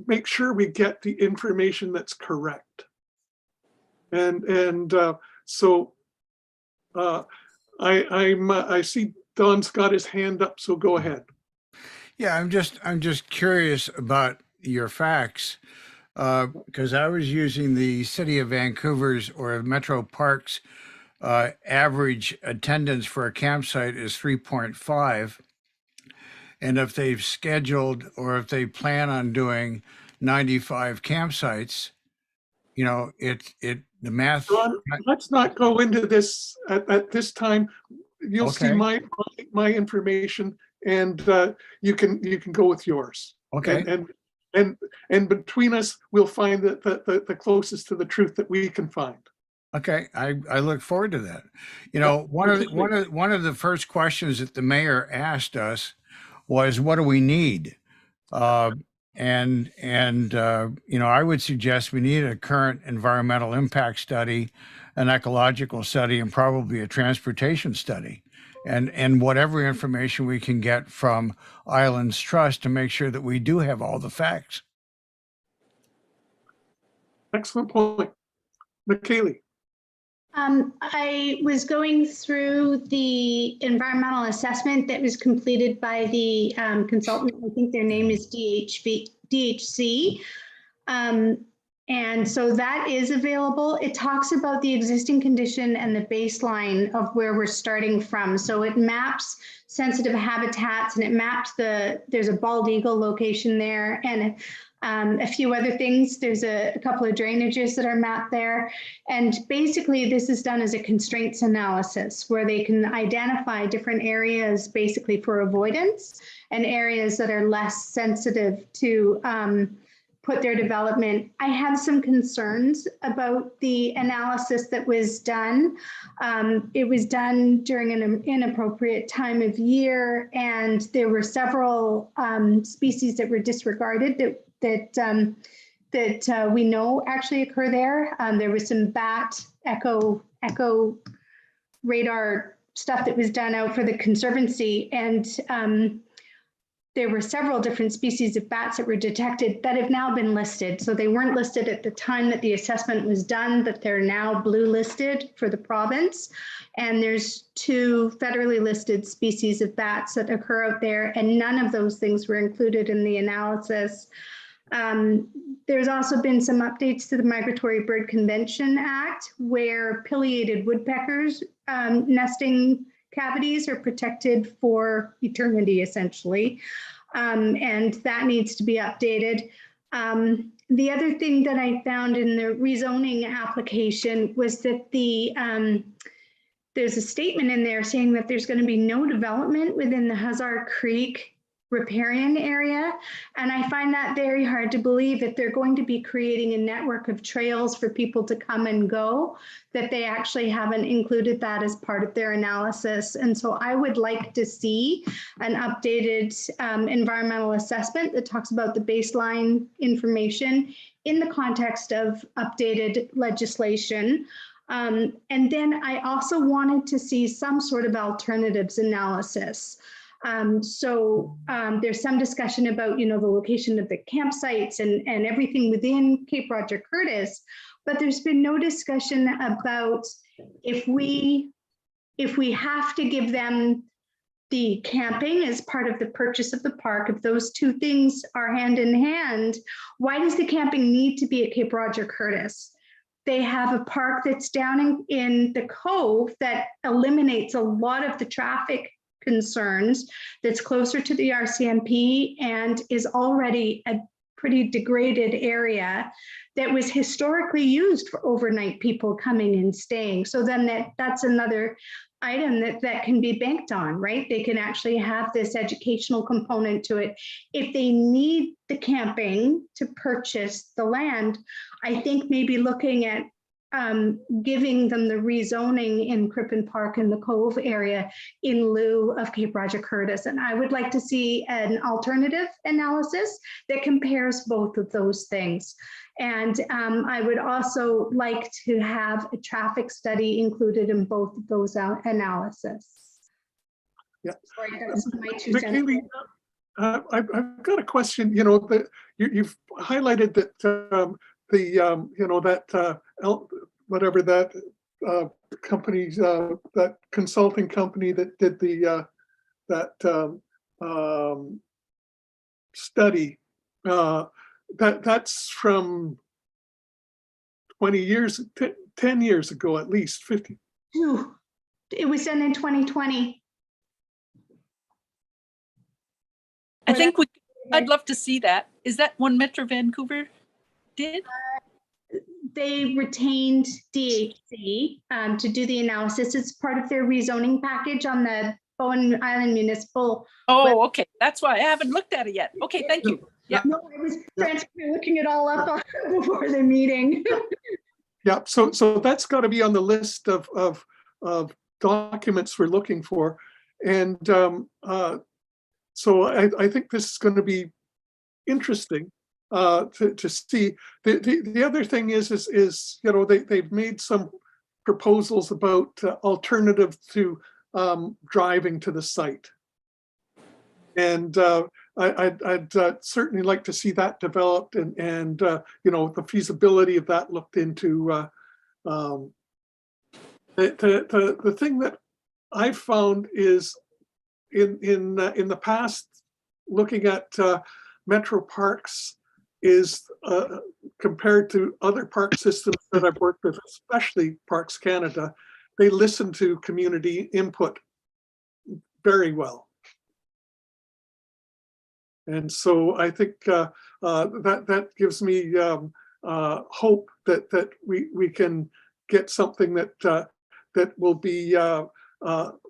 make sure we get the information that's correct. And so I see Don's got his hand up, so go ahead. Yeah, I'm just curious about your facts, because I was using the City of Vancouver's or Metro Parks average attendance for a campsite is 3.5. And if they've scheduled or if they plan on doing 95 campsites, you know, the math. Don, let's not go into this at this time. You'll see Okay. my information, and you can go with yours. Okay. And between us, we'll find the closest to the truth that we can find. Okay, I look forward to that. You know, one of the first questions that the mayor asked us was, "What do we need?" And you know, I would suggest we need a current environmental impact study, an ecological study, and probably a transportation study, and whatever information we can get from Islands Trust to make sure that we do have all the facts. Excellent point, McKaylee. I was going through the environmental assessment that was completed by the consultant. I think their name is DHC. And so that is available. It talks about the existing condition and the baseline of where we're starting from. So it maps sensitive habitats, and it maps there's a bald eagle location there, and a few other things. There's a couple of drainages that are mapped there. And basically this is done as a constraints analysis where they can identify different areas basically for avoidance and areas that are less sensitive to put their development. I have some concerns about the analysis that was done. It was done during an inappropriate time of year, and there were several species that were disregarded that we know actually occur there. There was some bat echo radar stuff that was done out for the Conservancy, and there were several different species of bats that were detected that have now been listed. So they weren't listed at the time that the assessment was done, but they're now blue listed for the province. And there's 2 federally listed species of bats that occur out there, and none of those things were included in the analysis. There's also been some updates to the Migratory Bird Convention Act where pileated woodpeckers nesting cavities are protected for eternity, essentially, and that needs to be updated. The other thing that I found in the rezoning application was that there's a statement in there saying that there's going to be no development within the Hussar Creek riparian area. And I find that very hard to believe that they're going to be creating a network of trails for people to come and go, that they actually haven't included that as part of their analysis. And so I would like to see an updated environmental assessment that talks about the baseline information in the context of updated legislation. And then I also wanted to see some sort of alternatives analysis. There's some discussion about, the location of the campsites and everything within Cape Roger Curtis, but there's been no discussion about if we have to give them the camping as part of the purchase of the park, if those 2 things are hand in hand, why does the camping need to be at Cape Roger Curtis? They have a park that's down in the Cove that eliminates a lot of the traffic concerns, that's closer to the RCMP and is already a pretty degraded area that was historically used for overnight people coming and staying. So then that's another item that can be banked on, right? They can actually have this educational component to it. If they need the camping to purchase the land, I think maybe looking at giving them the rezoning in Crippen Park and the Cove area in lieu of Cape Roger Curtis. And I would like to see an alternative analysis that compares both of those things. And I would also like to have a traffic study included in both of those analysis. Yeah. Sorry, that's my 2 cents. McKaylee, I've got a question. You've highlighted that whatever that company, that consulting company that did the study, that's from 20 years, 10 years ago, at least 50. Ooh, it was done in 2020. I think I'd love to see that. Is that one Metro Vancouver did? They retained DHC to do the analysis. It's part of their rezoning package on the Bowen Island Municipal. Oh, okay. That's why I haven't looked at it yet. Okay, thank you. Yeah. No, I was looking it all up before the meeting. Yeah, so that's got to be on the list of documents we're looking for, and so I think this is going to be interesting to see. The other thing is you know, they've made some proposals about alternative to driving to the site, and I'd certainly like to see that developed, and you know, the feasibility of that looked into. The thing that I've found is in the past, looking at metro parks is compared to other park systems that I've worked with, especially Parks Canada, they listen to community input very well. And so I think that gives me hope that we can get something that will be a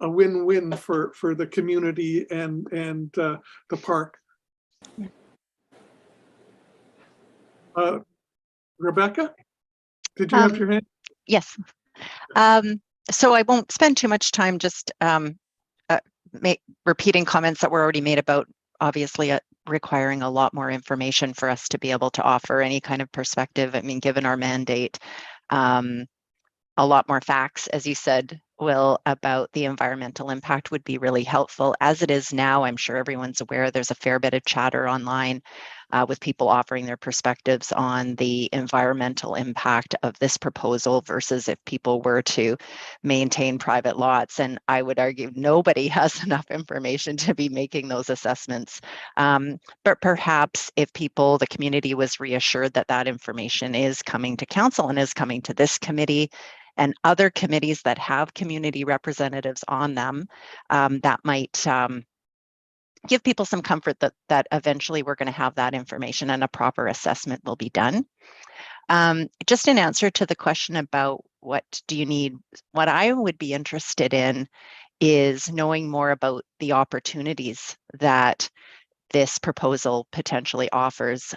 win-win for the community and the park. Rebecca, did you have your hand? Yes. So I won't spend too much time just repeating comments that were already made about obviously requiring a lot more information for us to be able to offer any kind of perspective. I mean, given our mandate, a lot more facts, as you said, Will, about the environmental impact would be really helpful. As it is now, I'm sure everyone's aware there's a fair bit of chatter online with people offering their perspectives on the environmental impact of this proposal versus if people were to maintain private lots. And I would argue nobody has enough information to be making those assessments. But perhaps if the community was reassured that that information is coming to council and is coming to this committee and other committees that have community representatives on them, that might give people some comfort that eventually we're going to have that information and a proper assessment will be done. Just in answer to the question about what do you need, what I would be interested in is knowing more about the opportunities that this proposal potentially offers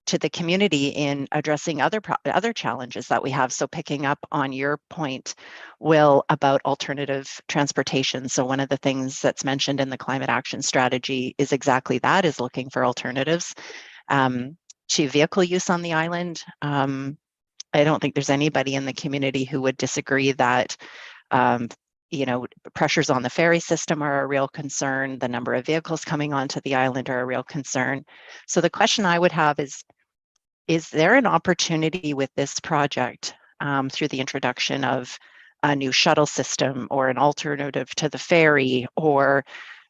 to the community in addressing other challenges that we have. So picking up on your point, Will, about alternative transportation. So one of the things that's mentioned in the climate action strategy is exactly that, is looking for alternatives to vehicle use on the island. I don't think there's anybody in the community who would disagree that you know, pressures on the ferry system are a real concern. The number of vehicles coming onto the island are a real concern. So the question I would have is there an opportunity with this project through the introduction of a new shuttle system or an alternative to the ferry or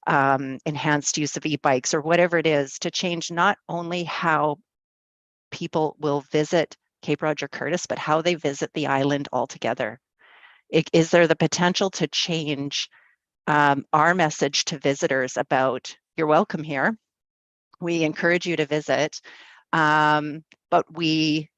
enhanced use of e-bikes or whatever it is to change not only how people will visit Cape Roger Curtis, but how they visit the island altogether? Is there the potential to change our message to visitors about you're welcome here? We encourage you to visit. But we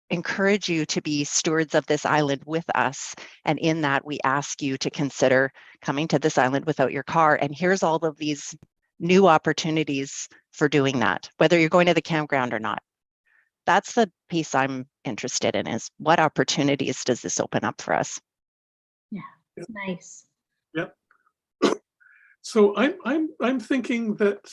encourage you to be stewards of this island with us. And in that, we ask you to consider coming to this island without your car. And here's all of these new opportunities for doing that, whether you're going to the campground or not. That's the piece I'm interested in, is what opportunities does this open up for us? Yeah, nice. Yep. So I'm thinking that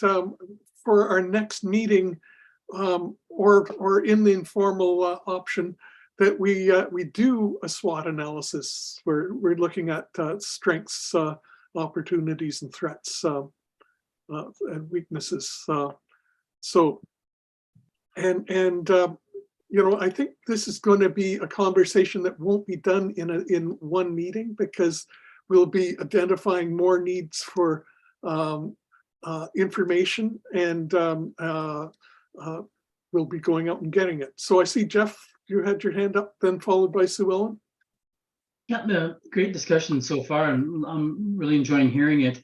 for our next meeting, or in the informal option, that we do a SWOT analysis where we're looking at strengths, opportunities, and threats and weaknesses. So, and I think this is going to be a conversation that won't be done in one meeting, because we'll be identifying more needs for information, and we'll be going out and getting it. So I see, Jeff, you had your hand up, then followed by Sue Ellen. Yeah, great discussion so far, and I'm really enjoying hearing it.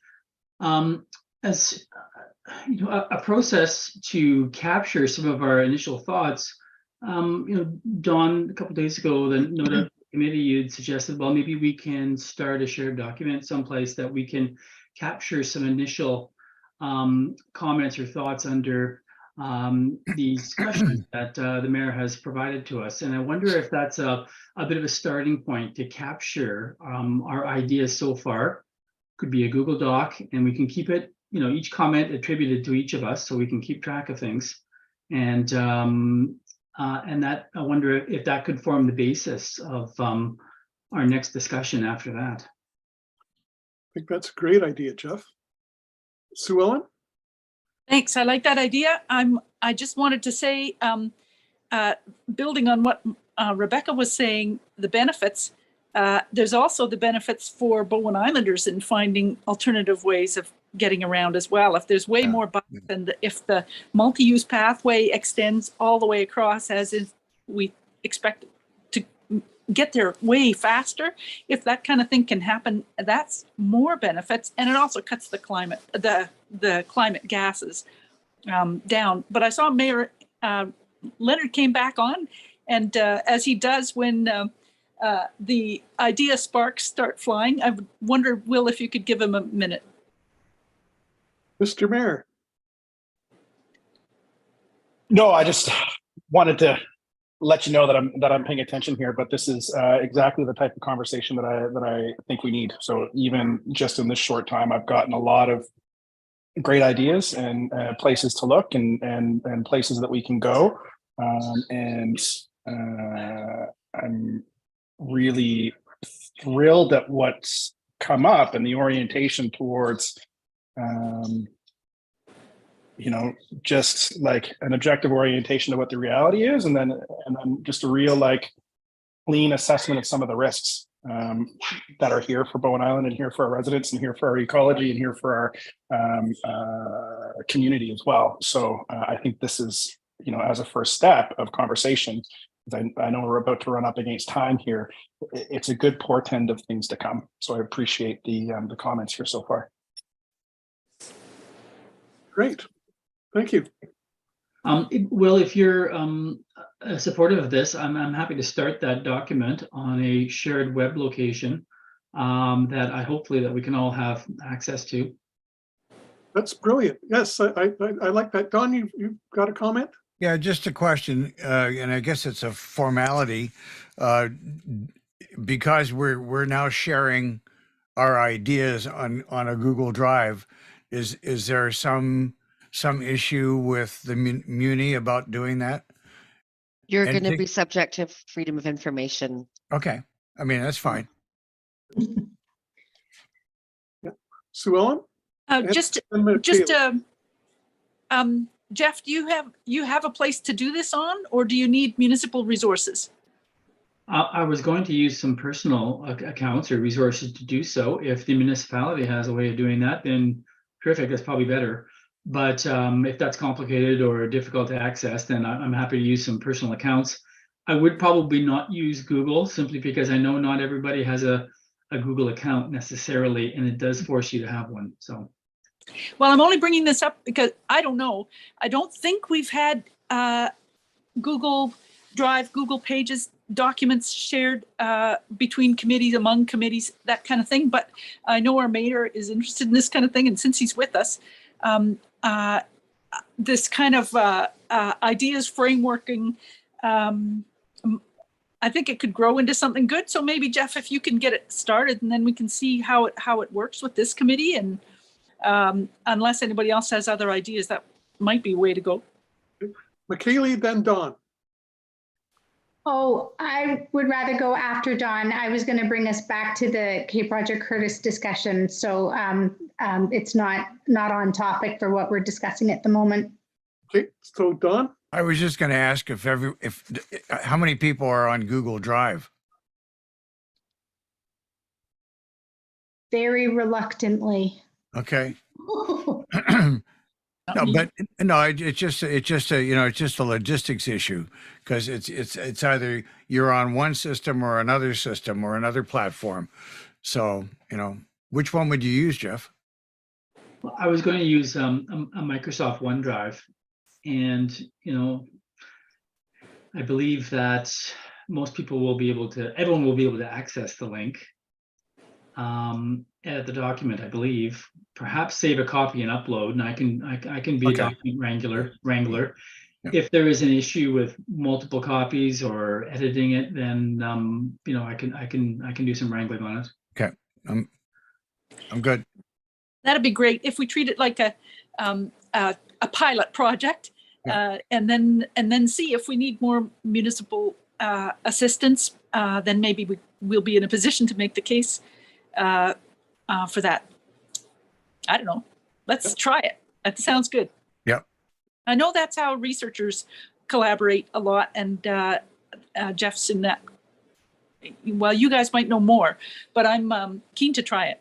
As a process to capture some of our initial thoughts. Dawn, a couple days ago, the NODA committee, you'd suggested, well, maybe we can start a shared document someplace that we can capture some initial comments or thoughts under the discussion that the mayor has provided to us. And I wonder if that's a bit of a starting point to capture our ideas so far. Could be a Google Doc, and we can keep it, each comment attributed to each of us, so we can keep track of things. And that, I wonder if that could form the basis of our next discussion after that. I think that's a great idea, Jeff. Sue Ellen? Thanks. I like that idea. I just wanted to say, building on what Rebecca was saying, the benefits, there's also the benefits for Bowen Islanders in finding alternative ways of getting around as well. If there's way more bikes, and if the multi-use pathway extends all the way across, as is we expect to get there way faster, if that kind of thing can happen, that's more benefits, and it also cuts the climate gases down. But I saw Mayor Leonard came back on, and as he does when the idea sparks start flying, I wonder, Will, if you could give him a minute. Mr. Mayor. No, I just wanted to let you know that I'm paying attention here, but this is exactly the type of conversation that I think we need. So even just in this short time, I've gotten a lot of great ideas and places to look and places that we can go. And I'm really thrilled at what's come up and the orientation towards just like an objective orientation of what the reality is, and then just a real clean assessment of some of the risks that are here for Bowen Island and here for our residents and here for our ecology and here for our community as well. So I think this is, as a first step of conversation, I know we're about to run up against time here. It's a good portend of things to come. So I appreciate the comments here so far. Great, thank you. Will, if you're supportive of this, I'm happy to start that document on a shared web location that hopefully we can all have access to. That's brilliant. Yes, I like that. Don, you've got a comment? Yeah, just a question, and I guess it's a formality, because we're now sharing our ideas on a Google Drive. Is there some issue with the Muni about doing that? You're going to be subject to freedom of information. Okay, I mean that's fine. Yeah. Sue Ellen? Jeff, do you have a place to do this on, or do you need municipal resources? I was going to use some personal accounts or resources to do so. If the municipality has a way of doing that, then terrific, that's probably better. But if that's complicated or difficult to access, then I'm happy to use some personal accounts. I would probably not use Google, simply because I know not everybody has a Google account necessarily, and it does force you to have one. So. Well, I'm only bringing this up because I don't know. I don't think we've had Google Drive, Google Pages documents shared between committees, among committees, that kind of thing. But I know our mayor is interested in this kind of thing. And since he's with us, this kind of ideas frameworking, I think it could grow into something good. So maybe, Jeff, if you can get it started, and then we can see how it works with this committee. And unless anybody else has other ideas, that might be a way to go. McKaylee, then Dawn. Oh, I would rather go after Dawn. I was going to bring us back to the Cape Roger Curtis discussion. So it's not on topic for what we're discussing at the moment. Okay, so Dawn? I was just going to ask how many people are on Google Drive? Very reluctantly. Okay. No, but no, it's just a logistics issue, because it's either you're on one system or another platform. So, which one would you use, Jeff? Well, I was going to use a Microsoft OneDrive, and I believe that everyone will be able to access the link, edit the document, I believe, perhaps save a copy and upload, and I can be a document wrangler. Yeah. If there is an issue with multiple copies or editing it, then I can do some wrangling on it. Okay, I'm good. That'd be great if we treat it like a pilot project, and then see if we need more municipal assistance. Then maybe we'll be in a position to make the case for that. I don't know. Let's try it. That sounds good. Yep. I know that's how researchers collaborate a lot, and Jeff's in that. Well, you guys might know more, but I'm keen to try it.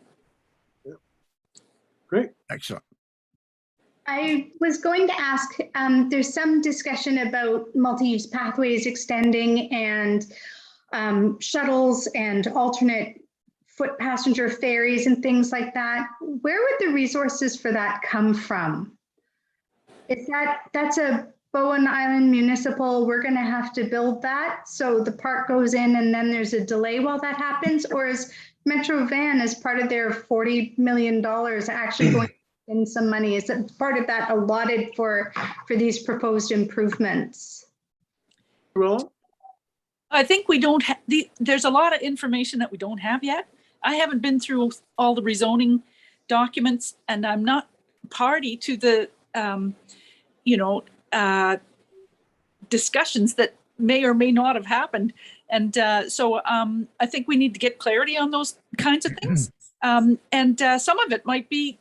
Great. Excellent. I was going to ask, there's some discussion about multi-use pathways extending and shuttles and alternate foot passenger ferries and things like that. Where would the resources for that come from? Is that's a Bowen Island municipal, we're going to have to build that, so the park goes in and then there's a delay while that happens? Or is Metro Van, as part of their $40 million, actually going in some money? Is it part of that allotted for these proposed improvements? Well, I think we don't have there's a lot of information that we don't have yet. I haven't been through all the rezoning documents, and I'm not party to the discussions that may or may not have happened. And so I think we need to get clarity on those kinds of things. And some of it might be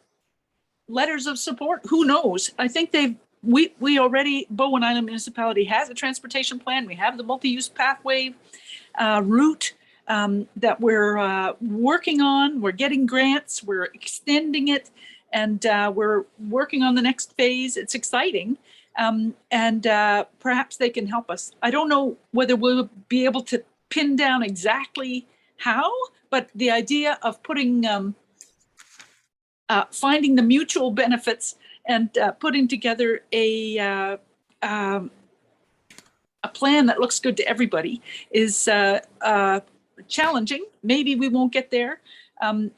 letters of support. Who knows? I think we already, Bowen Island Municipality has a transportation plan. We have the multi-use pathway route that we're working on. We're getting grants, we're extending it, and we're working on the next phase. It's exciting. And perhaps they can help us. I don't know whether we'll be able to pin down exactly how, but the idea of putting, finding the mutual benefits and putting together a plan that looks good to everybody is challenging. Maybe we won't get there.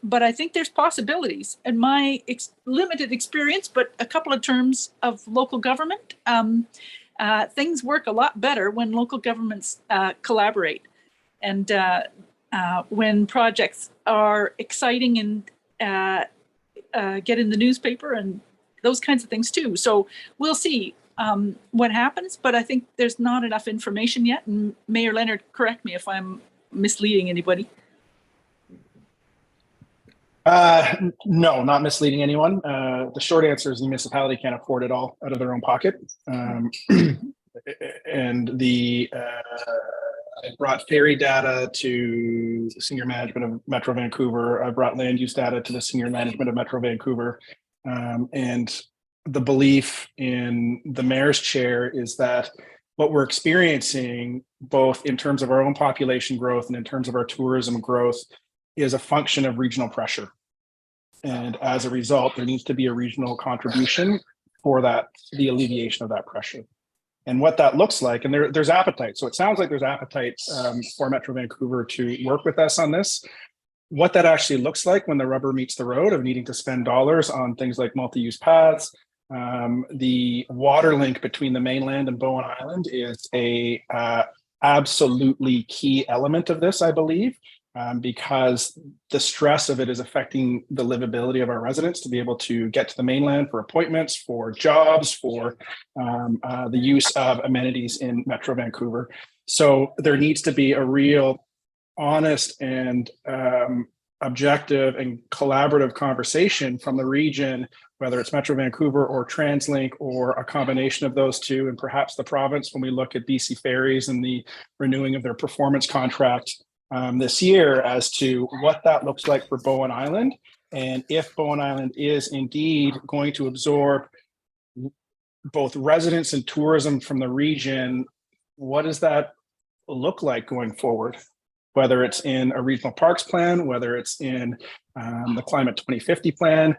But I think there's possibilities. In my limited experience, but a couple of terms of local government, things work a lot better when local governments collaborate. And when projects are exciting and get in the newspaper and those kinds of things too. So we'll see what happens, but I think there's not enough information yet. And Mayor Leonard, correct me if I'm misleading anybody. No, not misleading anyone. The short answer is the municipality can't afford it all out of their own pocket. And I brought ferry data to the senior management of Metro Vancouver. I brought land use data to the senior management of Metro Vancouver. And the belief in the mayor's chair is that what we're experiencing, both in terms of our own population growth and in terms of our tourism growth, is a function of regional pressure. And as a result, there needs to be a regional contribution for that, the alleviation of that pressure. And what that looks like, and there's appetite. So it sounds like there's appetite for Metro Vancouver to work with us on this. What that actually looks like when the rubber meets the road of needing to spend dollars on things like multi-use paths, the water link between the mainland and Bowen Island is a absolutely key element of this, I believe. Because the stress of it is affecting the livability of our residents to be able to get to the mainland for appointments, for jobs, for the use of amenities in Metro Vancouver. So there needs to be a real honest and objective and collaborative conversation from the region, whether it's Metro Vancouver or TransLink or a combination of those two, and perhaps the province when we look at BC Ferries and the renewing of their performance contract this year, as to what that looks like for Bowen Island. And if Bowen Island is indeed going to absorb both residents and tourism from the region, what does that look like going forward? Whether it's in a regional parks plan, whether it's in the Climate 2050 plan,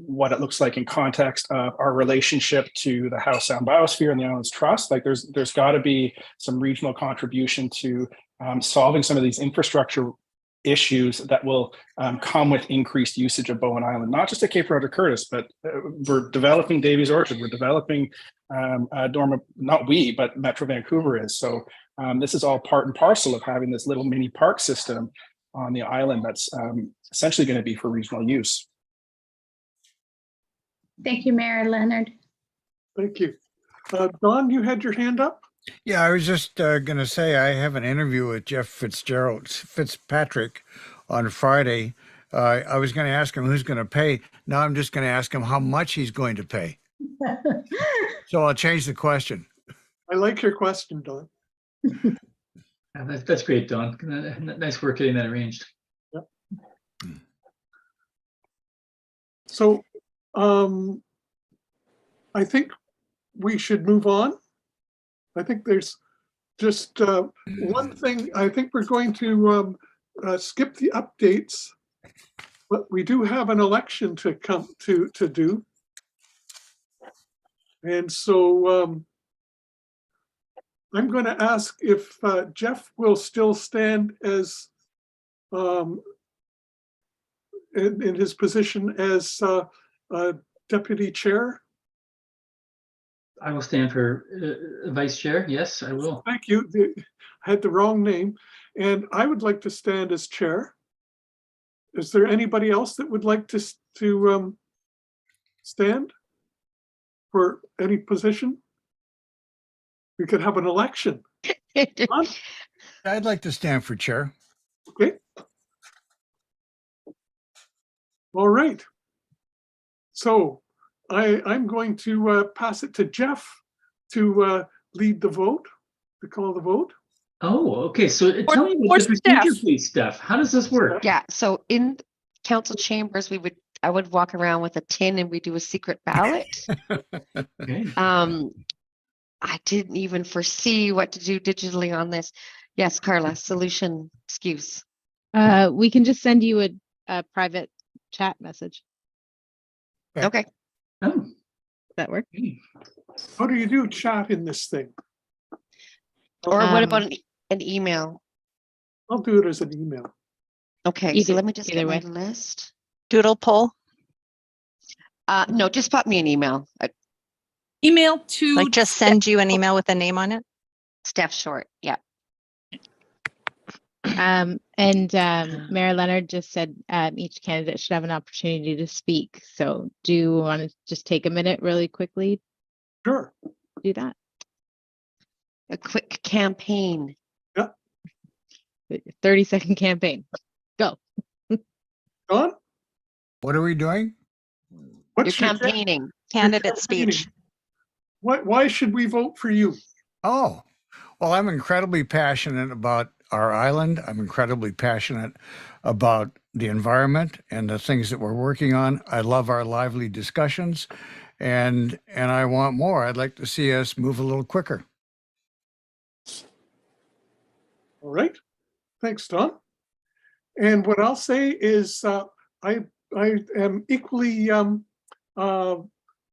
what it looks like in context of our relationship to the Howe Sound Biosphere and the Islands Trust. Like there's got to be some regional contribution to solving some of these infrastructure issues that will come with increased usage of Bowen Island, not just at Cape Roger Curtis, but we're developing Davies Orchard, we're developing not we, but Metro Vancouver is. So this is all part and parcel of having this little mini park system on the island that's essentially going to be for regional use. Thank you, Mayor Leonard. Thank you. Don, you had your hand up? Yeah, I was just going to say I have an interview with Jeff Fitzpatrick on Friday. I was going to ask him who's going to pay. Now I'm just going to ask him how much he's going to pay. So I'll change the question. I like your question, Don. That's great, Don. Nice work getting that arranged. Yep. So I think we should move on. I think there's just one thing. I think we're going to skip the updates, but we do have an election to come to do. And so I'm going to ask if Jeff will still stand as in his position as deputy chair. I will stand for vice chair. Yes, I will. Thank you. I had the wrong name. And I would like to stand as chair. Is there anybody else that would like to stand for any position? We could have an election. I'd like to stand for chair. Okay. All right. So I'm going to pass it to Jeff to lead the vote, to call the vote. Oh, okay. So tell me what the procedure, please, Steph. How does this work? Yeah. So in council chambers, I would walk around with a tin and we do a secret ballot. Okay. I didn't even foresee what to do digitally on this. Yes, Carla, solution excuse. We can just send you a private chat message. Okay. Oh. Does that work? How do you do chat in this thing? Or what about an email? I'll do it as an email. Okay, so let me just get my list. Doodle poll? No, just pop me an email. Email to Like just send you an email with a name on it? Steph Short, yeah. Mayor Leonard just said each candidate should have an opportunity to speak. So do you want to just take a minute really quickly? Sure. Do that. A quick campaign. Yeah. 30-second campaign. Go. Don? What are we doing? You're campaigning. Candidate speech. Why should we vote for you? Oh, well, I'm incredibly passionate about our island. I'm incredibly passionate about the environment and the things that we're working on. I love our lively discussions, and I want more. I'd like to see us move a little quicker. All right. Thanks, Don. And what I'll say is I am equally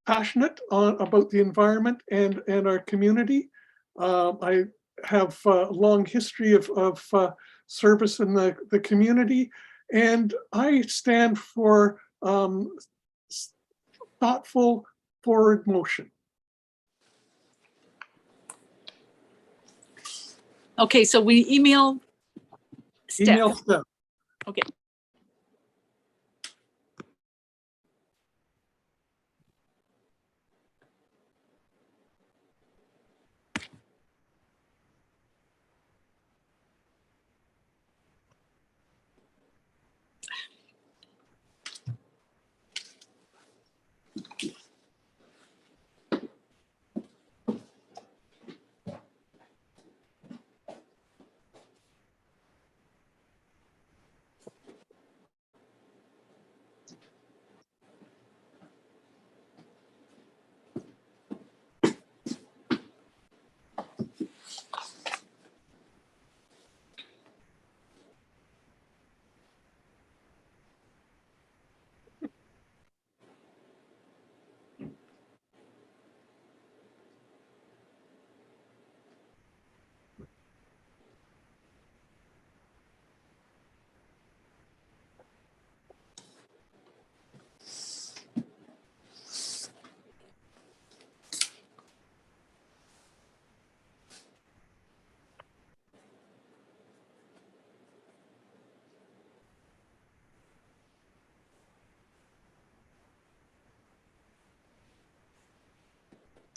passionate about the environment and our community. I have a long history of service in the community, and I stand for thoughtful forward motion. Okay, so we email Steph. Email Steph. Okay.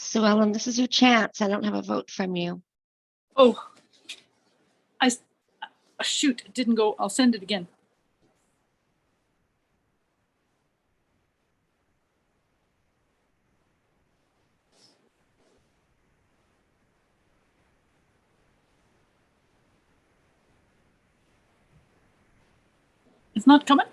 So Ellen, this is your chance. I don't have a vote from you. Oh, shoot, it didn't go. I'll send it again. It's not coming?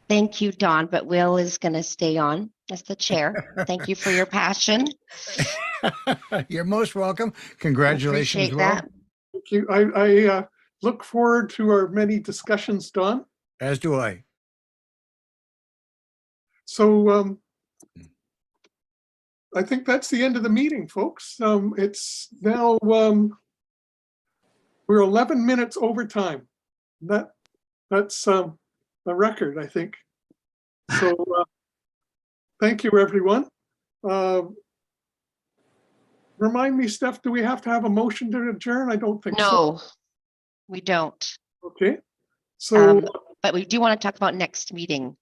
Thank you, Dawn, but Will is going to stay on as the chair. Thank you for your passion. You're most welcome. Congratulations, Appreciate Will. that. Thank you. I look forward to our many discussions, Don. As do I. So I think that's the end of the meeting, folks. It's now we're 11 minutes over time. That's a record, I think. So thank you, everyone. Remind me, Steph, do we have to have a motion to adjourn? I don't think so. No, we don't. Okay. So but we do want to talk about next meeting.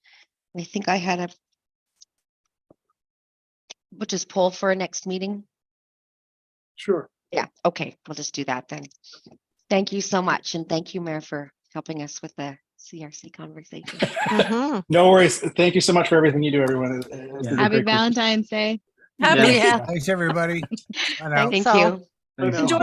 I think I had a which is poll for a next meeting. sure. Yeah, okay, we'll just do that then. Thank you so much, and thank you, Mayor, for helping us with the CRC conversation. No worries. Thank you so much for everything you do, everyone. This is a Happy great group. Valentine's Day. Happy Thanks, everybody. Bye now. Thank you. I know. Enjoy